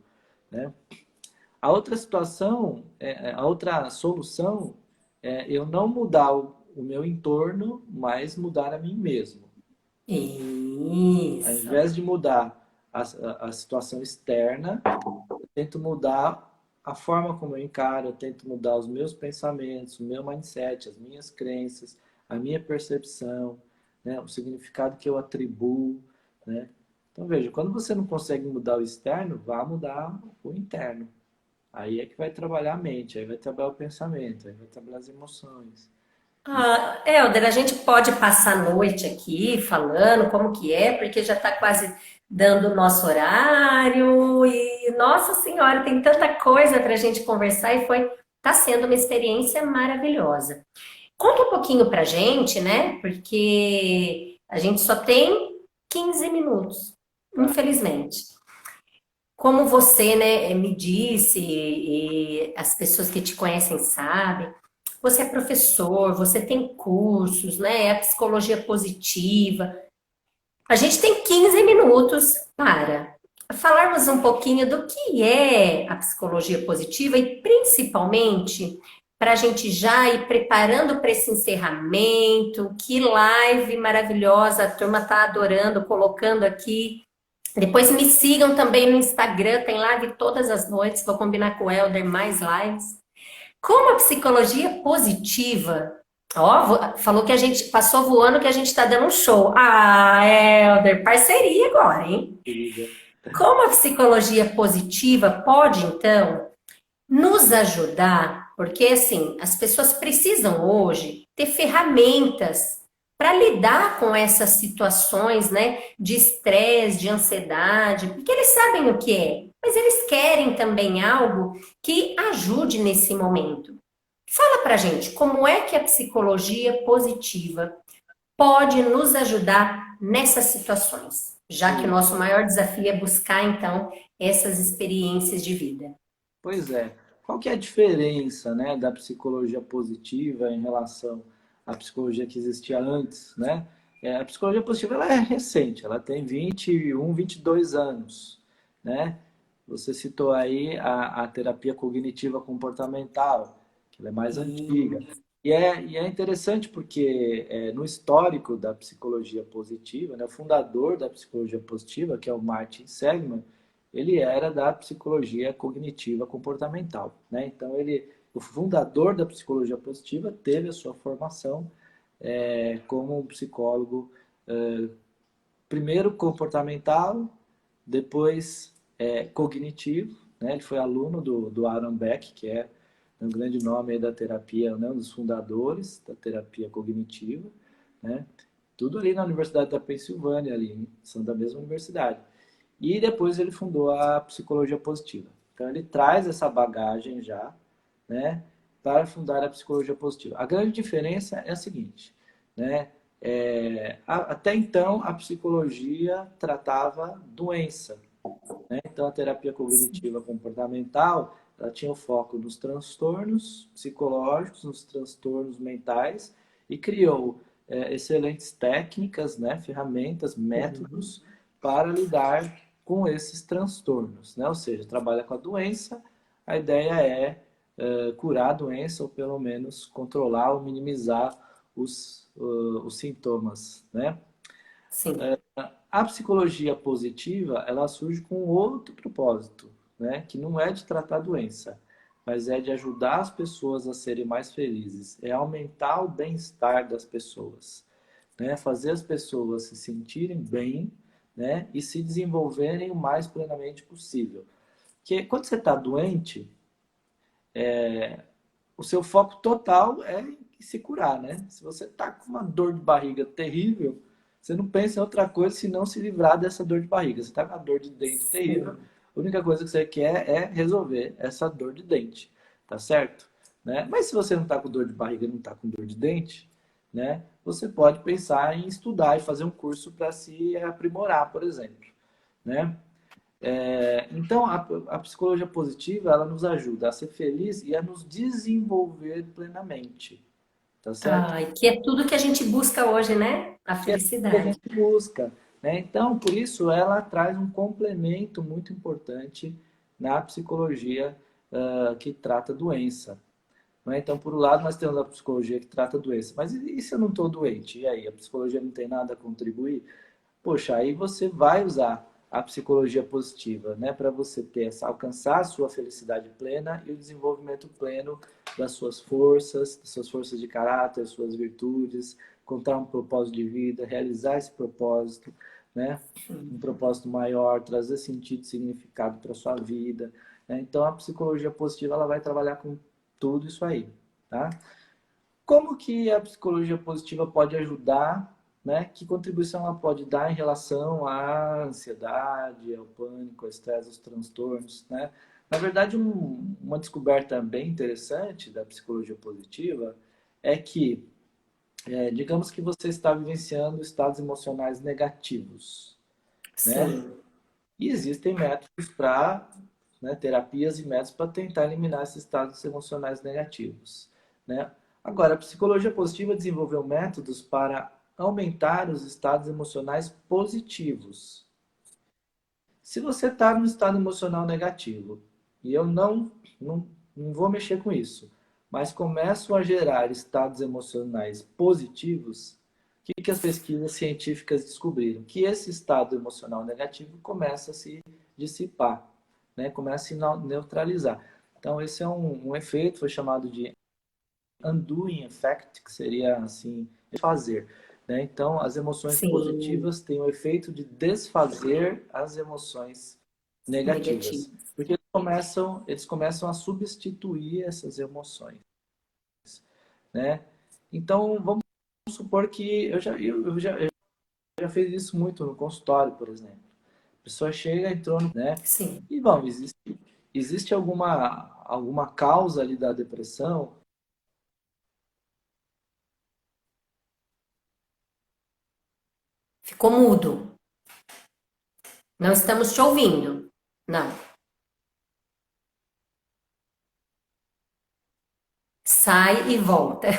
né? A outra solução é eu não mudar o meu entorno, mas mudar a mim mesmo. Ao Isso. invés de mudar a situação externa, eu tento mudar a forma como eu encaro, eu tento mudar os meus pensamentos, o meu mindset, as minhas crenças, a minha percepção, né? O significado que eu atribuo, né? Então, veja, quando você não consegue mudar o externo, vá mudar o interno. Aí é que vai trabalhar a mente, aí vai trabalhar o pensamento, aí vai trabalhar as emoções. Ah, Helder, a gente pode passar a noite aqui falando como que é, porque já está quase dando o nosso horário e, nossa senhora, tem tanta coisa para a gente conversar e tá sendo uma experiência maravilhosa. Conta um pouquinho pra gente, né? Porque a gente só tem 15 minutos, Tá? infelizmente. Como você, né, me disse, e as pessoas que te conhecem sabem, você é professor, você tem cursos, né? É a psicologia positiva. A gente tem 15 minutos para falarmos um pouquinho do que é a psicologia positiva e principalmente para a gente já ir preparando para esse encerramento. Que live maravilhosa, a turma está adorando, colocando aqui. Depois me sigam também no Instagram, tem live todas as noites, vou combinar com o Helder mais lives. Como a psicologia positiva, ó, falou que a gente passou voando que a gente está dando um show. Ah, Helder, parceria agora, hein? Querida. Como a psicologia positiva pode, então, nos ajudar, porque assim, as pessoas precisam hoje ter ferramentas para lidar com essas situações, né, de estresse, de ansiedade, porque eles sabem o que é, mas eles querem também algo que ajude nesse momento. Fala pra gente, como é que a psicologia positiva pode nos ajudar nessas situações, já que o Sim. nosso maior desafio é buscar então essas experiências de vida. Pois é. Qual que é a diferença, né, da psicologia positiva em relação à psicologia que existia antes, né? A psicologia positiva ela é recente, ela tem 21, 22 anos, né? Você citou aí a terapia cognitiva comportamental, que ela é mais antiga. E é interessante porque no histórico da psicologia positiva, né, o fundador da psicologia positiva, que é o Martin Seligman, ele era da psicologia cognitiva comportamental, né? Então o fundador da psicologia positiva teve a sua formação como um psicólogo primeiro comportamental, depois cognitivo, né? Ele foi aluno do Aaron Beck, que é um grande nome aí da terapia, né? Um dos fundadores da terapia cognitiva, né? Tudo ali na Universidade da Pensilvânia, ali, são da mesma universidade. E depois ele fundou a psicologia positiva. Então ele traz essa bagagem já, né, para fundar a psicologia positiva. A grande diferença é a seguinte, né? Até então a psicologia tratava doença, né? Então a terapia cognitiva comportamental ela tinha o foco nos transtornos psicológicos, nos transtornos mentais e criou excelentes técnicas, né, ferramentas, métodos para lidar com esses transtornos, né? Ou seja, trabalha com a doença, a ideia é curar a doença ou pelo menos controlar ou minimizar os sintomas, né? Sim. A psicologia positiva, ela surge com outro propósito, né? Que não é de tratar a doença, mas é de ajudar as pessoas a serem mais felizes, é aumentar o bem-estar das pessoas, né? Fazer as pessoas se sentirem bem, né? E se desenvolverem o mais plenamente possível. Porque quando você está doente, o seu foco total é em se curar, né? Se você está com uma dor de barriga terrível, você não pensa em outra coisa senão se livrar dessa dor de barriga. Você está com uma dor de dente terrível, a única coisa que você quer é resolver essa dor de dente, tá certo? Né? Mas se você não está com dor de barriga, não está com dor de dente, né? Você pode pensar em estudar e fazer um curso para se aprimorar, por exemplo, né? Então, a psicologia positiva, ela nos ajuda a ser feliz e a nos desenvolver plenamente, tá certo? Ai, que é tudo que a gente busca hoje, né? A Que é o que a felicidade. gente busca, né? Então, por isso, ela traz um complemento muito importante na psicologia que trata doença. Né? Então, por um lado, nós temos a psicologia que trata doença. Mas e se eu não estou doente? E aí, a psicologia não tem nada a contribuir? Poxa, aí você vai usar. a psicologia positiva, né? Para você alcançar a sua felicidade plena e o desenvolvimento pleno das suas forças de caráter, suas virtudes, encontrar um propósito de vida, realizar esse propósito, né? Um propósito maior, trazer sentido e significado para a sua vida, né? Então, a psicologia positiva ela vai trabalhar com tudo isso aí, tá? Como que a psicologia positiva pode ajudar, né? Que contribuição ela pode dar em relação à ansiedade, ao pânico, ao estresse, aos transtornos, né? Na verdade, uma descoberta bem interessante da psicologia positiva é que, digamos que você está vivenciando estados emocionais negativos, né? Sim. E existem métodos para, né, terapias e métodos para tentar eliminar esses estados emocionais negativos, né? Agora, a psicologia positiva desenvolveu métodos para aumentar os estados emocionais positivos. Se você está num estado emocional negativo, e eu não vou mexer com isso, mas começo a gerar estados emocionais positivos, o que as pesquisas científicas descobriram? Que esse estado emocional negativo começa a se dissipar, né? Começa a se neutralizar. Então, esse é um efeito, foi chamado de undoing effect, que seria assim, fazer. Né? Então, as emoções Sim. positivas têm o efeito de desfazer as emoções Negativo. negativas. Porque eles começam a substituir essas emoções. Né? Então, vamos supor que eu já fiz isso muito no consultório, por exemplo. A pessoa chega, entrou, né? Sim. E, bom, existe alguma causa ali da depressão? Ficou mudo. Não estamos te ouvindo. Não. Sai e volta.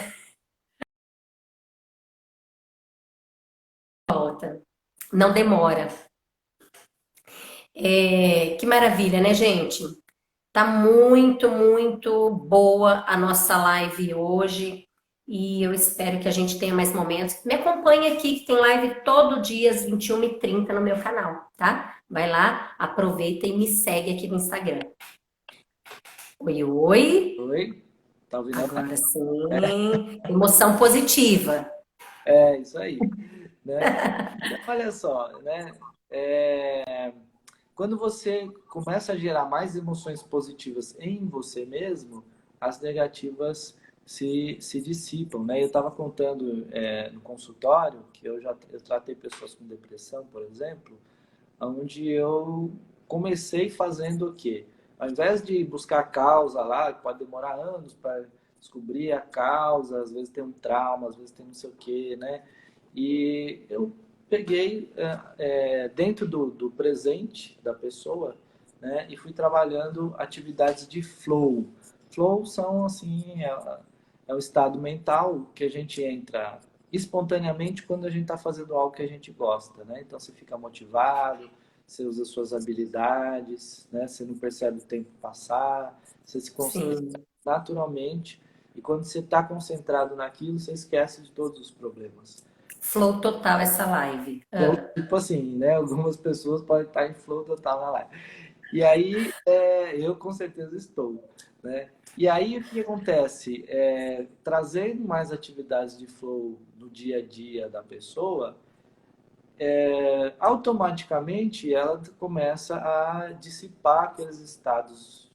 Volta. Não demora. Que maravilha, né, gente? Tá muito, muito boa a nossa live hoje e eu espero que a gente tenha mais momentos. Me acompanhe aqui, que tem live todo dia às 21h30 no meu canal, tá? Vai lá, aproveita e me segue aqui no Instagram. Oi, oi. Oi? Tá ouvindo agora? Agora sim. Emoção positiva. É, isso aí. Né? Então, olha só, né? Quando você começa a gerar mais emoções positivas em você mesmo, as negativas se dissipam, né? Eu estava contando no consultório que eu tratei pessoas com depressão, por exemplo, onde eu comecei fazendo o quê? Ao invés de buscar a causa lá, que pode demorar anos para descobrir a causa, às vezes tem um trauma, às vezes tem não sei o quê, né? E eu peguei dentro do presente da pessoa, né? E fui trabalhando atividades de flow. Flow são, assim, é o estado mental que a gente entra espontaneamente quando a gente está fazendo algo que a gente gosta, né? Então você fica motivado, você usa suas habilidades, né? Você não percebe o tempo passar, você se concentra Sim. naturalmente e quando você está concentrado naquilo, você esquece de todos os problemas. Flow total essa live. Flow, tipo assim, né? Algumas pessoas podem estar em flow total na live. E aí, eu com certeza estou, né? E aí, o que acontece? Trazendo mais atividades de flow no dia a dia da pessoa, automaticamente ela começa a dissipar aqueles estados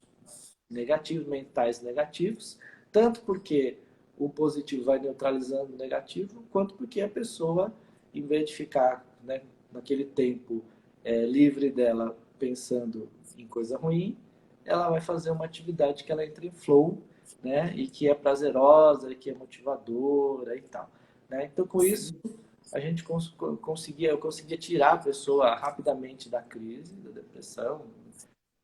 negativos, mentais negativos, tanto porque o positivo vai neutralizando o negativo, quanto porque a pessoa, em vez de ficar, né, naquele tempo livre dela pensando em coisa ruim, ela vai fazer uma atividade que ela entra em flow, né, e que é prazerosa, e que é motivadora e tal. Né? Então, com isso, a gente eu conseguia tirar a pessoa rapidamente da crise, da depressão,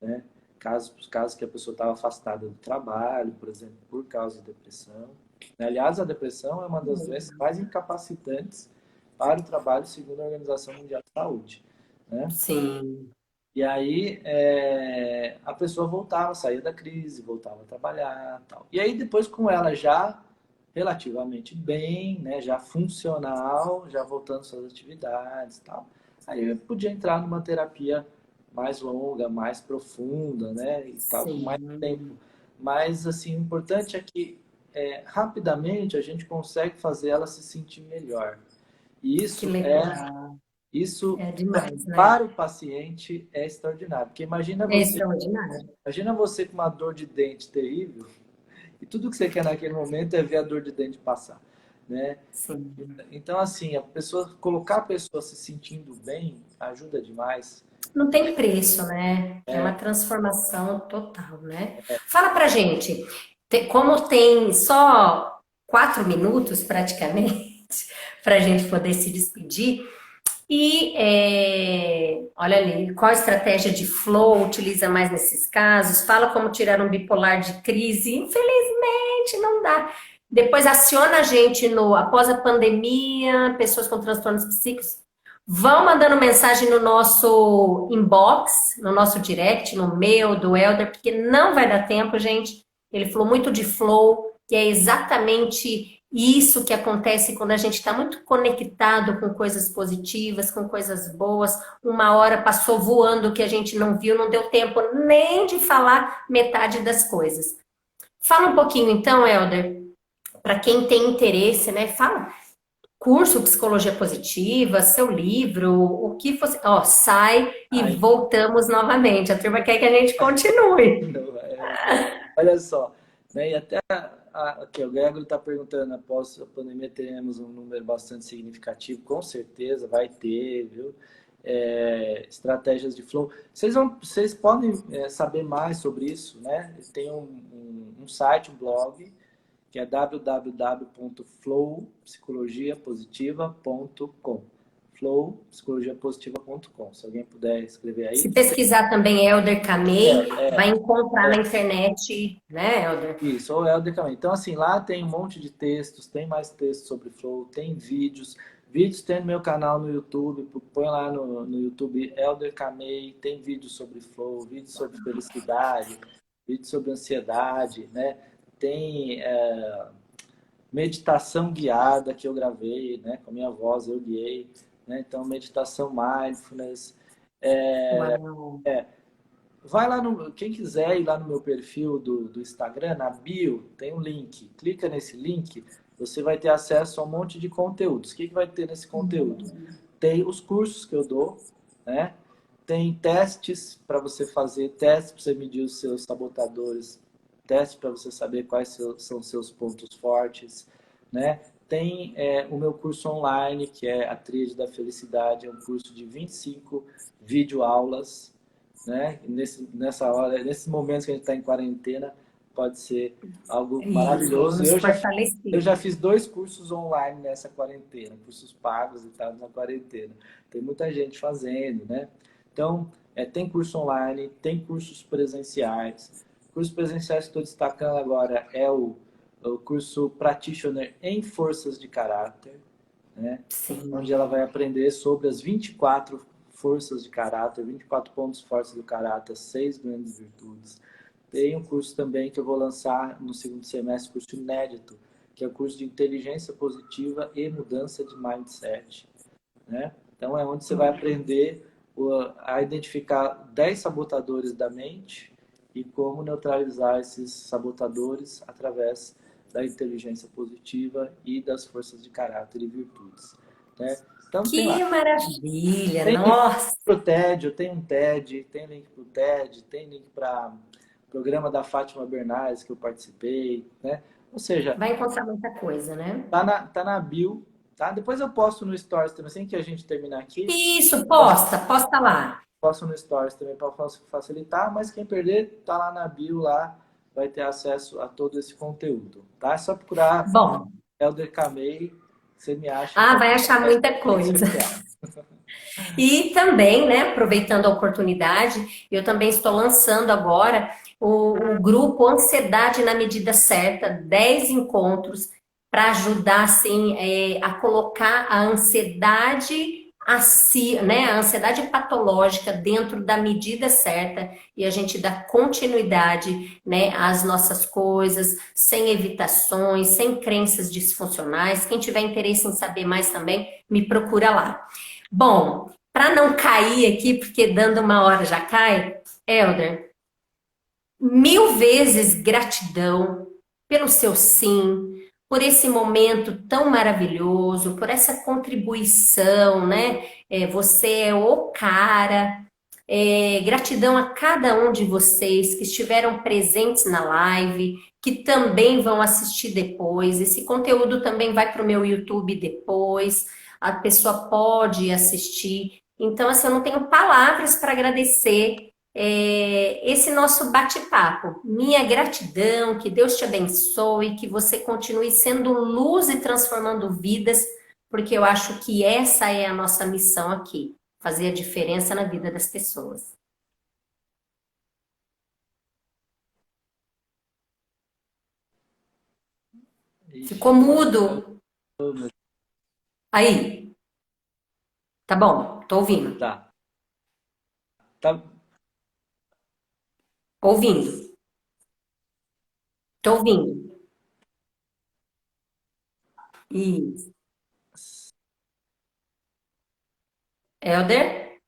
né? Casos que a pessoa estava afastada do trabalho, por exemplo, por causa de depressão. Aliás, a depressão é uma das doenças mais incapacitantes para o trabalho, segundo a Organização Mundial de Saúde. Né? Sim. E aí a pessoa voltava, saía da crise, voltava a trabalhar, tal. E aí depois com ela já relativamente bem, né, já funcional, já voltando às suas atividades, tal. Aí eu podia entrar numa terapia mais longa, mais profunda, né? E tal, com mais tempo. Sim. Mas, assim, o importante é que rapidamente a gente consegue fazer ela se sentir melhor. E Que legal. isso É demais, né? para o paciente é extraordinário. Porque É extraordinário. imagina você com uma dor de dente terrível e tudo que você quer naquele momento é ver a dor de dente passar, né? Sim. Então, assim, colocar a pessoa se sentindo bem ajuda demais. Não tem preço, né? É uma transformação total, né? Fala pra gente, como tem só 4 minutos praticamente para a gente poder se despedir, e olha ali, qual estratégia de flow utiliza mais nesses casos? Fala como tirar um bipolar de crise. Infelizmente, não dá. Depois aciona a gente no após a pandemia, pessoas com transtornos psíquicos. Vão mandando mensagem no nosso inbox, no nosso direct, no meu, do Elder, porque não vai dar tempo, gente. Ele falou muito de flow, que é exatamente isso que acontece quando a gente está muito conectado com coisas positivas, com coisas boas. Uma hora passou voando que a gente não viu, não deu tempo nem de falar metade das coisas. Fala um pouquinho então, Elder, para quem tem interesse, né? Fala curso Psicologia Positiva, seu livro, o que você. Ó, sai e Aí, voltamos novamente. A turma quer que a gente continue. não, olha só, né? E até aqui, o Gregory está perguntando, após a pandemia teremos um número bastante significativo, com certeza vai ter, viu? Estratégias de flow. Vocês podem saber mais sobre isso, né? Tem um site, um blog, que é www.flowpsicologiapositiva.com. Flowpsicologiapositiva.com. Se alguém puder escrever Se aí. pesquisar também Elder Camei, vai É, encontrar na internet, né, Elder? Isso, ou Helder Camei. Então, assim, lá tem um monte de textos, tem mais textos sobre Flow, tem vídeos. Vídeos tem no meu canal no YouTube, põe lá no YouTube Helder Camei, tem vídeos sobre Flow, vídeos sobre felicidade, vídeos sobre ansiedade, né? Tem meditação guiada que eu gravei, né? Com a minha voz, eu guiei, né? Então, meditação mindfulness. Uau. Vai lá quem quiser ir lá no meu perfil do Instagram, na bio, tem um link. Clica nesse link, você vai ter acesso a um monte de conteúdos. O que vai ter nesse conteúdo? Tem os cursos que eu dou, né? Tem testes para você fazer, testes para você medir os seus sabotadores, testes para você saber quais são seus pontos fortes, né? Tem o meu curso online, que é a Tríade da Felicidade, é um curso de 25 videoaulas, né? Nessa hora, nesses momentos que a gente está em quarentena, pode ser algo Isso, maravilhoso. nos Eu fortalecer. já fiz 2 cursos online nessa quarentena, cursos pagos e tal na quarentena. Tem muita gente fazendo, né? Então, tem curso online, tem cursos presenciais. Cursos presenciais que estou destacando agora é o curso Practitioner em Forças de Caráter, né? Onde Sim. ela vai aprender sobre as 24 forças de caráter, 24 pontos fortes do caráter, 6 grandes virtudes. Tem um curso também que eu vou lançar no segundo semestre, curso inédito, que é o curso de inteligência positiva e mudança de mindset, né? Então é onde você vai aprender a identificar 10 sabotadores da mente e como neutralizar esses sabotadores através da inteligência positiva e das forças de caráter e virtudes, né? Então tem lá. Que maravilha, Tem link nossa. para o TED, eu tenho um TED, tem link para o TED, tem link para o programa da Fátima Bernardes que eu participei, né? Ou seja, Vai encontrar muita coisa, né? tá na bio, tá? Depois eu posto no Stories também, assim que a gente terminar aqui, Isso, posto, posta lá. posto no Stories também para facilitar, mas quem perder, tá lá na bio, lá vai ter acesso a todo esse conteúdo, tá? É só procurar Bom, Elder Camei, você me acha em vai qualquer achar muita rede coisa. social. E também, né, aproveitando a oportunidade, eu também estou lançando agora o grupo Ansiedade na Medida Certa, 10 encontros para ajudar, assim, a colocar a ansiedade né, a ansiedade patológica dentro da medida certa e a gente dá continuidade, né, às nossas coisas, sem evitações, sem crenças disfuncionais. Quem tiver interesse em saber mais também, me procura lá. Bom, para não cair aqui, porque dando uma hora já cai, Elder, mil vezes gratidão pelo seu sim, por esse momento tão maravilhoso, por essa contribuição, né? Você é o cara. Gratidão a cada um de vocês que estiveram presentes na live, que também vão assistir depois. Esse conteúdo também vai para o meu YouTube depois. A pessoa pode assistir. Então, assim, eu não tenho palavras para agradecer esse nosso bate-papo. Minha gratidão, que Deus te abençoe, que você continue sendo luz e transformando vidas, porque eu acho que essa é a nossa missão aqui, fazer a diferença na vida das pessoas. Ixi, Ficou mudo? Aí, tá bom, tô ouvindo. tá. Tá, Ouvindo, tô ouvindo. Isso. Elder,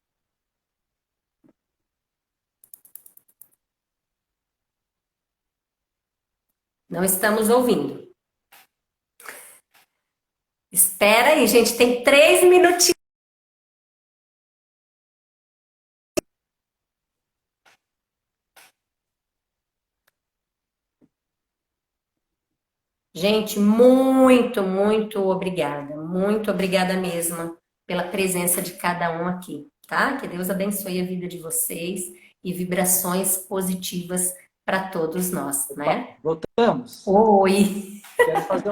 não estamos ouvindo. Espera aí, gente, tem 3 minutinhos. Gente, muito obrigada. Muito obrigada mesmo pela presença de cada um aqui, tá? Que Deus abençoe a vida de vocês e vibrações positivas para todos nós, opa, né? voltamos. Oi! Quero fazer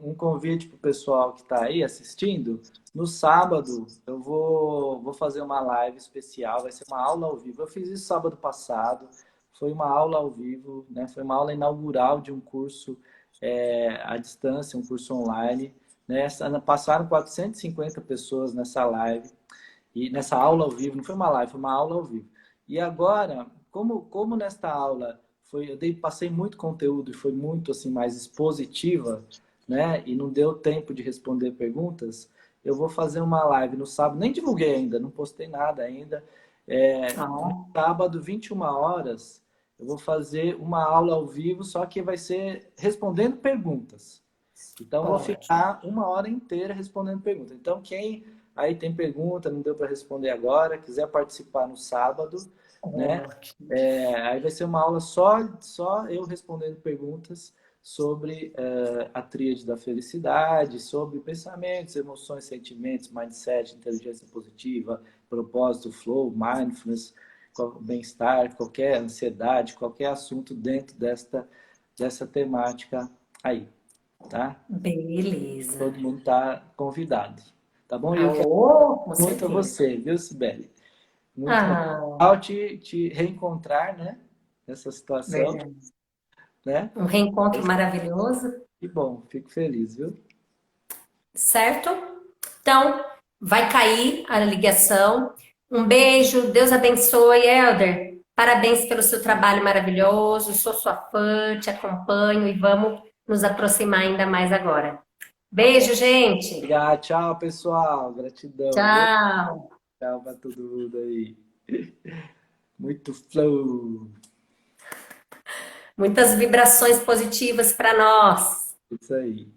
um convite para o pessoal que está aí assistindo. No sábado, eu vou fazer uma live especial, vai ser uma aula ao vivo. Eu fiz isso sábado passado, foi uma aula ao vivo, né? Foi uma aula inaugural de um curso à distância, um curso online. Né? Passaram 450 pessoas nessa live, e nessa aula ao vivo, não foi uma live, foi uma aula ao vivo. E agora, como nesta aula passei muito conteúdo e foi muito assim mais expositiva, né? E não deu tempo de responder perguntas, eu vou fazer uma live no sábado, nem divulguei ainda, não postei nada ainda. No Ó, sábado, 21 horas, eu vou fazer uma aula ao vivo, só que vai ser respondendo perguntas. Então, eu vou ótimo, ficar uma hora inteira respondendo perguntas. Então, quem aí tem pergunta, não deu para responder agora, quiser participar no sábado, né? ótimo. Aí vai ser uma aula só eu respondendo perguntas sobre a tríade da felicidade, sobre pensamentos, emoções, sentimentos, mindset, inteligência positiva, propósito, flow, mindfulness, bem-estar, qualquer ansiedade, qualquer assunto dentro dessa temática aí, tá? Beleza. Todo mundo está convidado, tá bom? E eu quero Com muito a certeza. você, viu, Sibeli? Muito Ah, legal te reencontrar, né? Nessa situação, verdade. né? Um reencontro maravilhoso, Que bom, fico feliz, viu? certo? Então, vai cair a ligação. Um beijo, Deus abençoe, Elder. Parabéns pelo seu trabalho maravilhoso. Sou sua fã, te acompanho e vamos nos aproximar ainda mais agora. Tá bom. Beijo, gente. Obrigado, tchau, pessoal. Gratidão, viu? Tchau. Tchau para todo mundo aí. Muito flow. Muitas vibrações positivas para nós. Isso aí.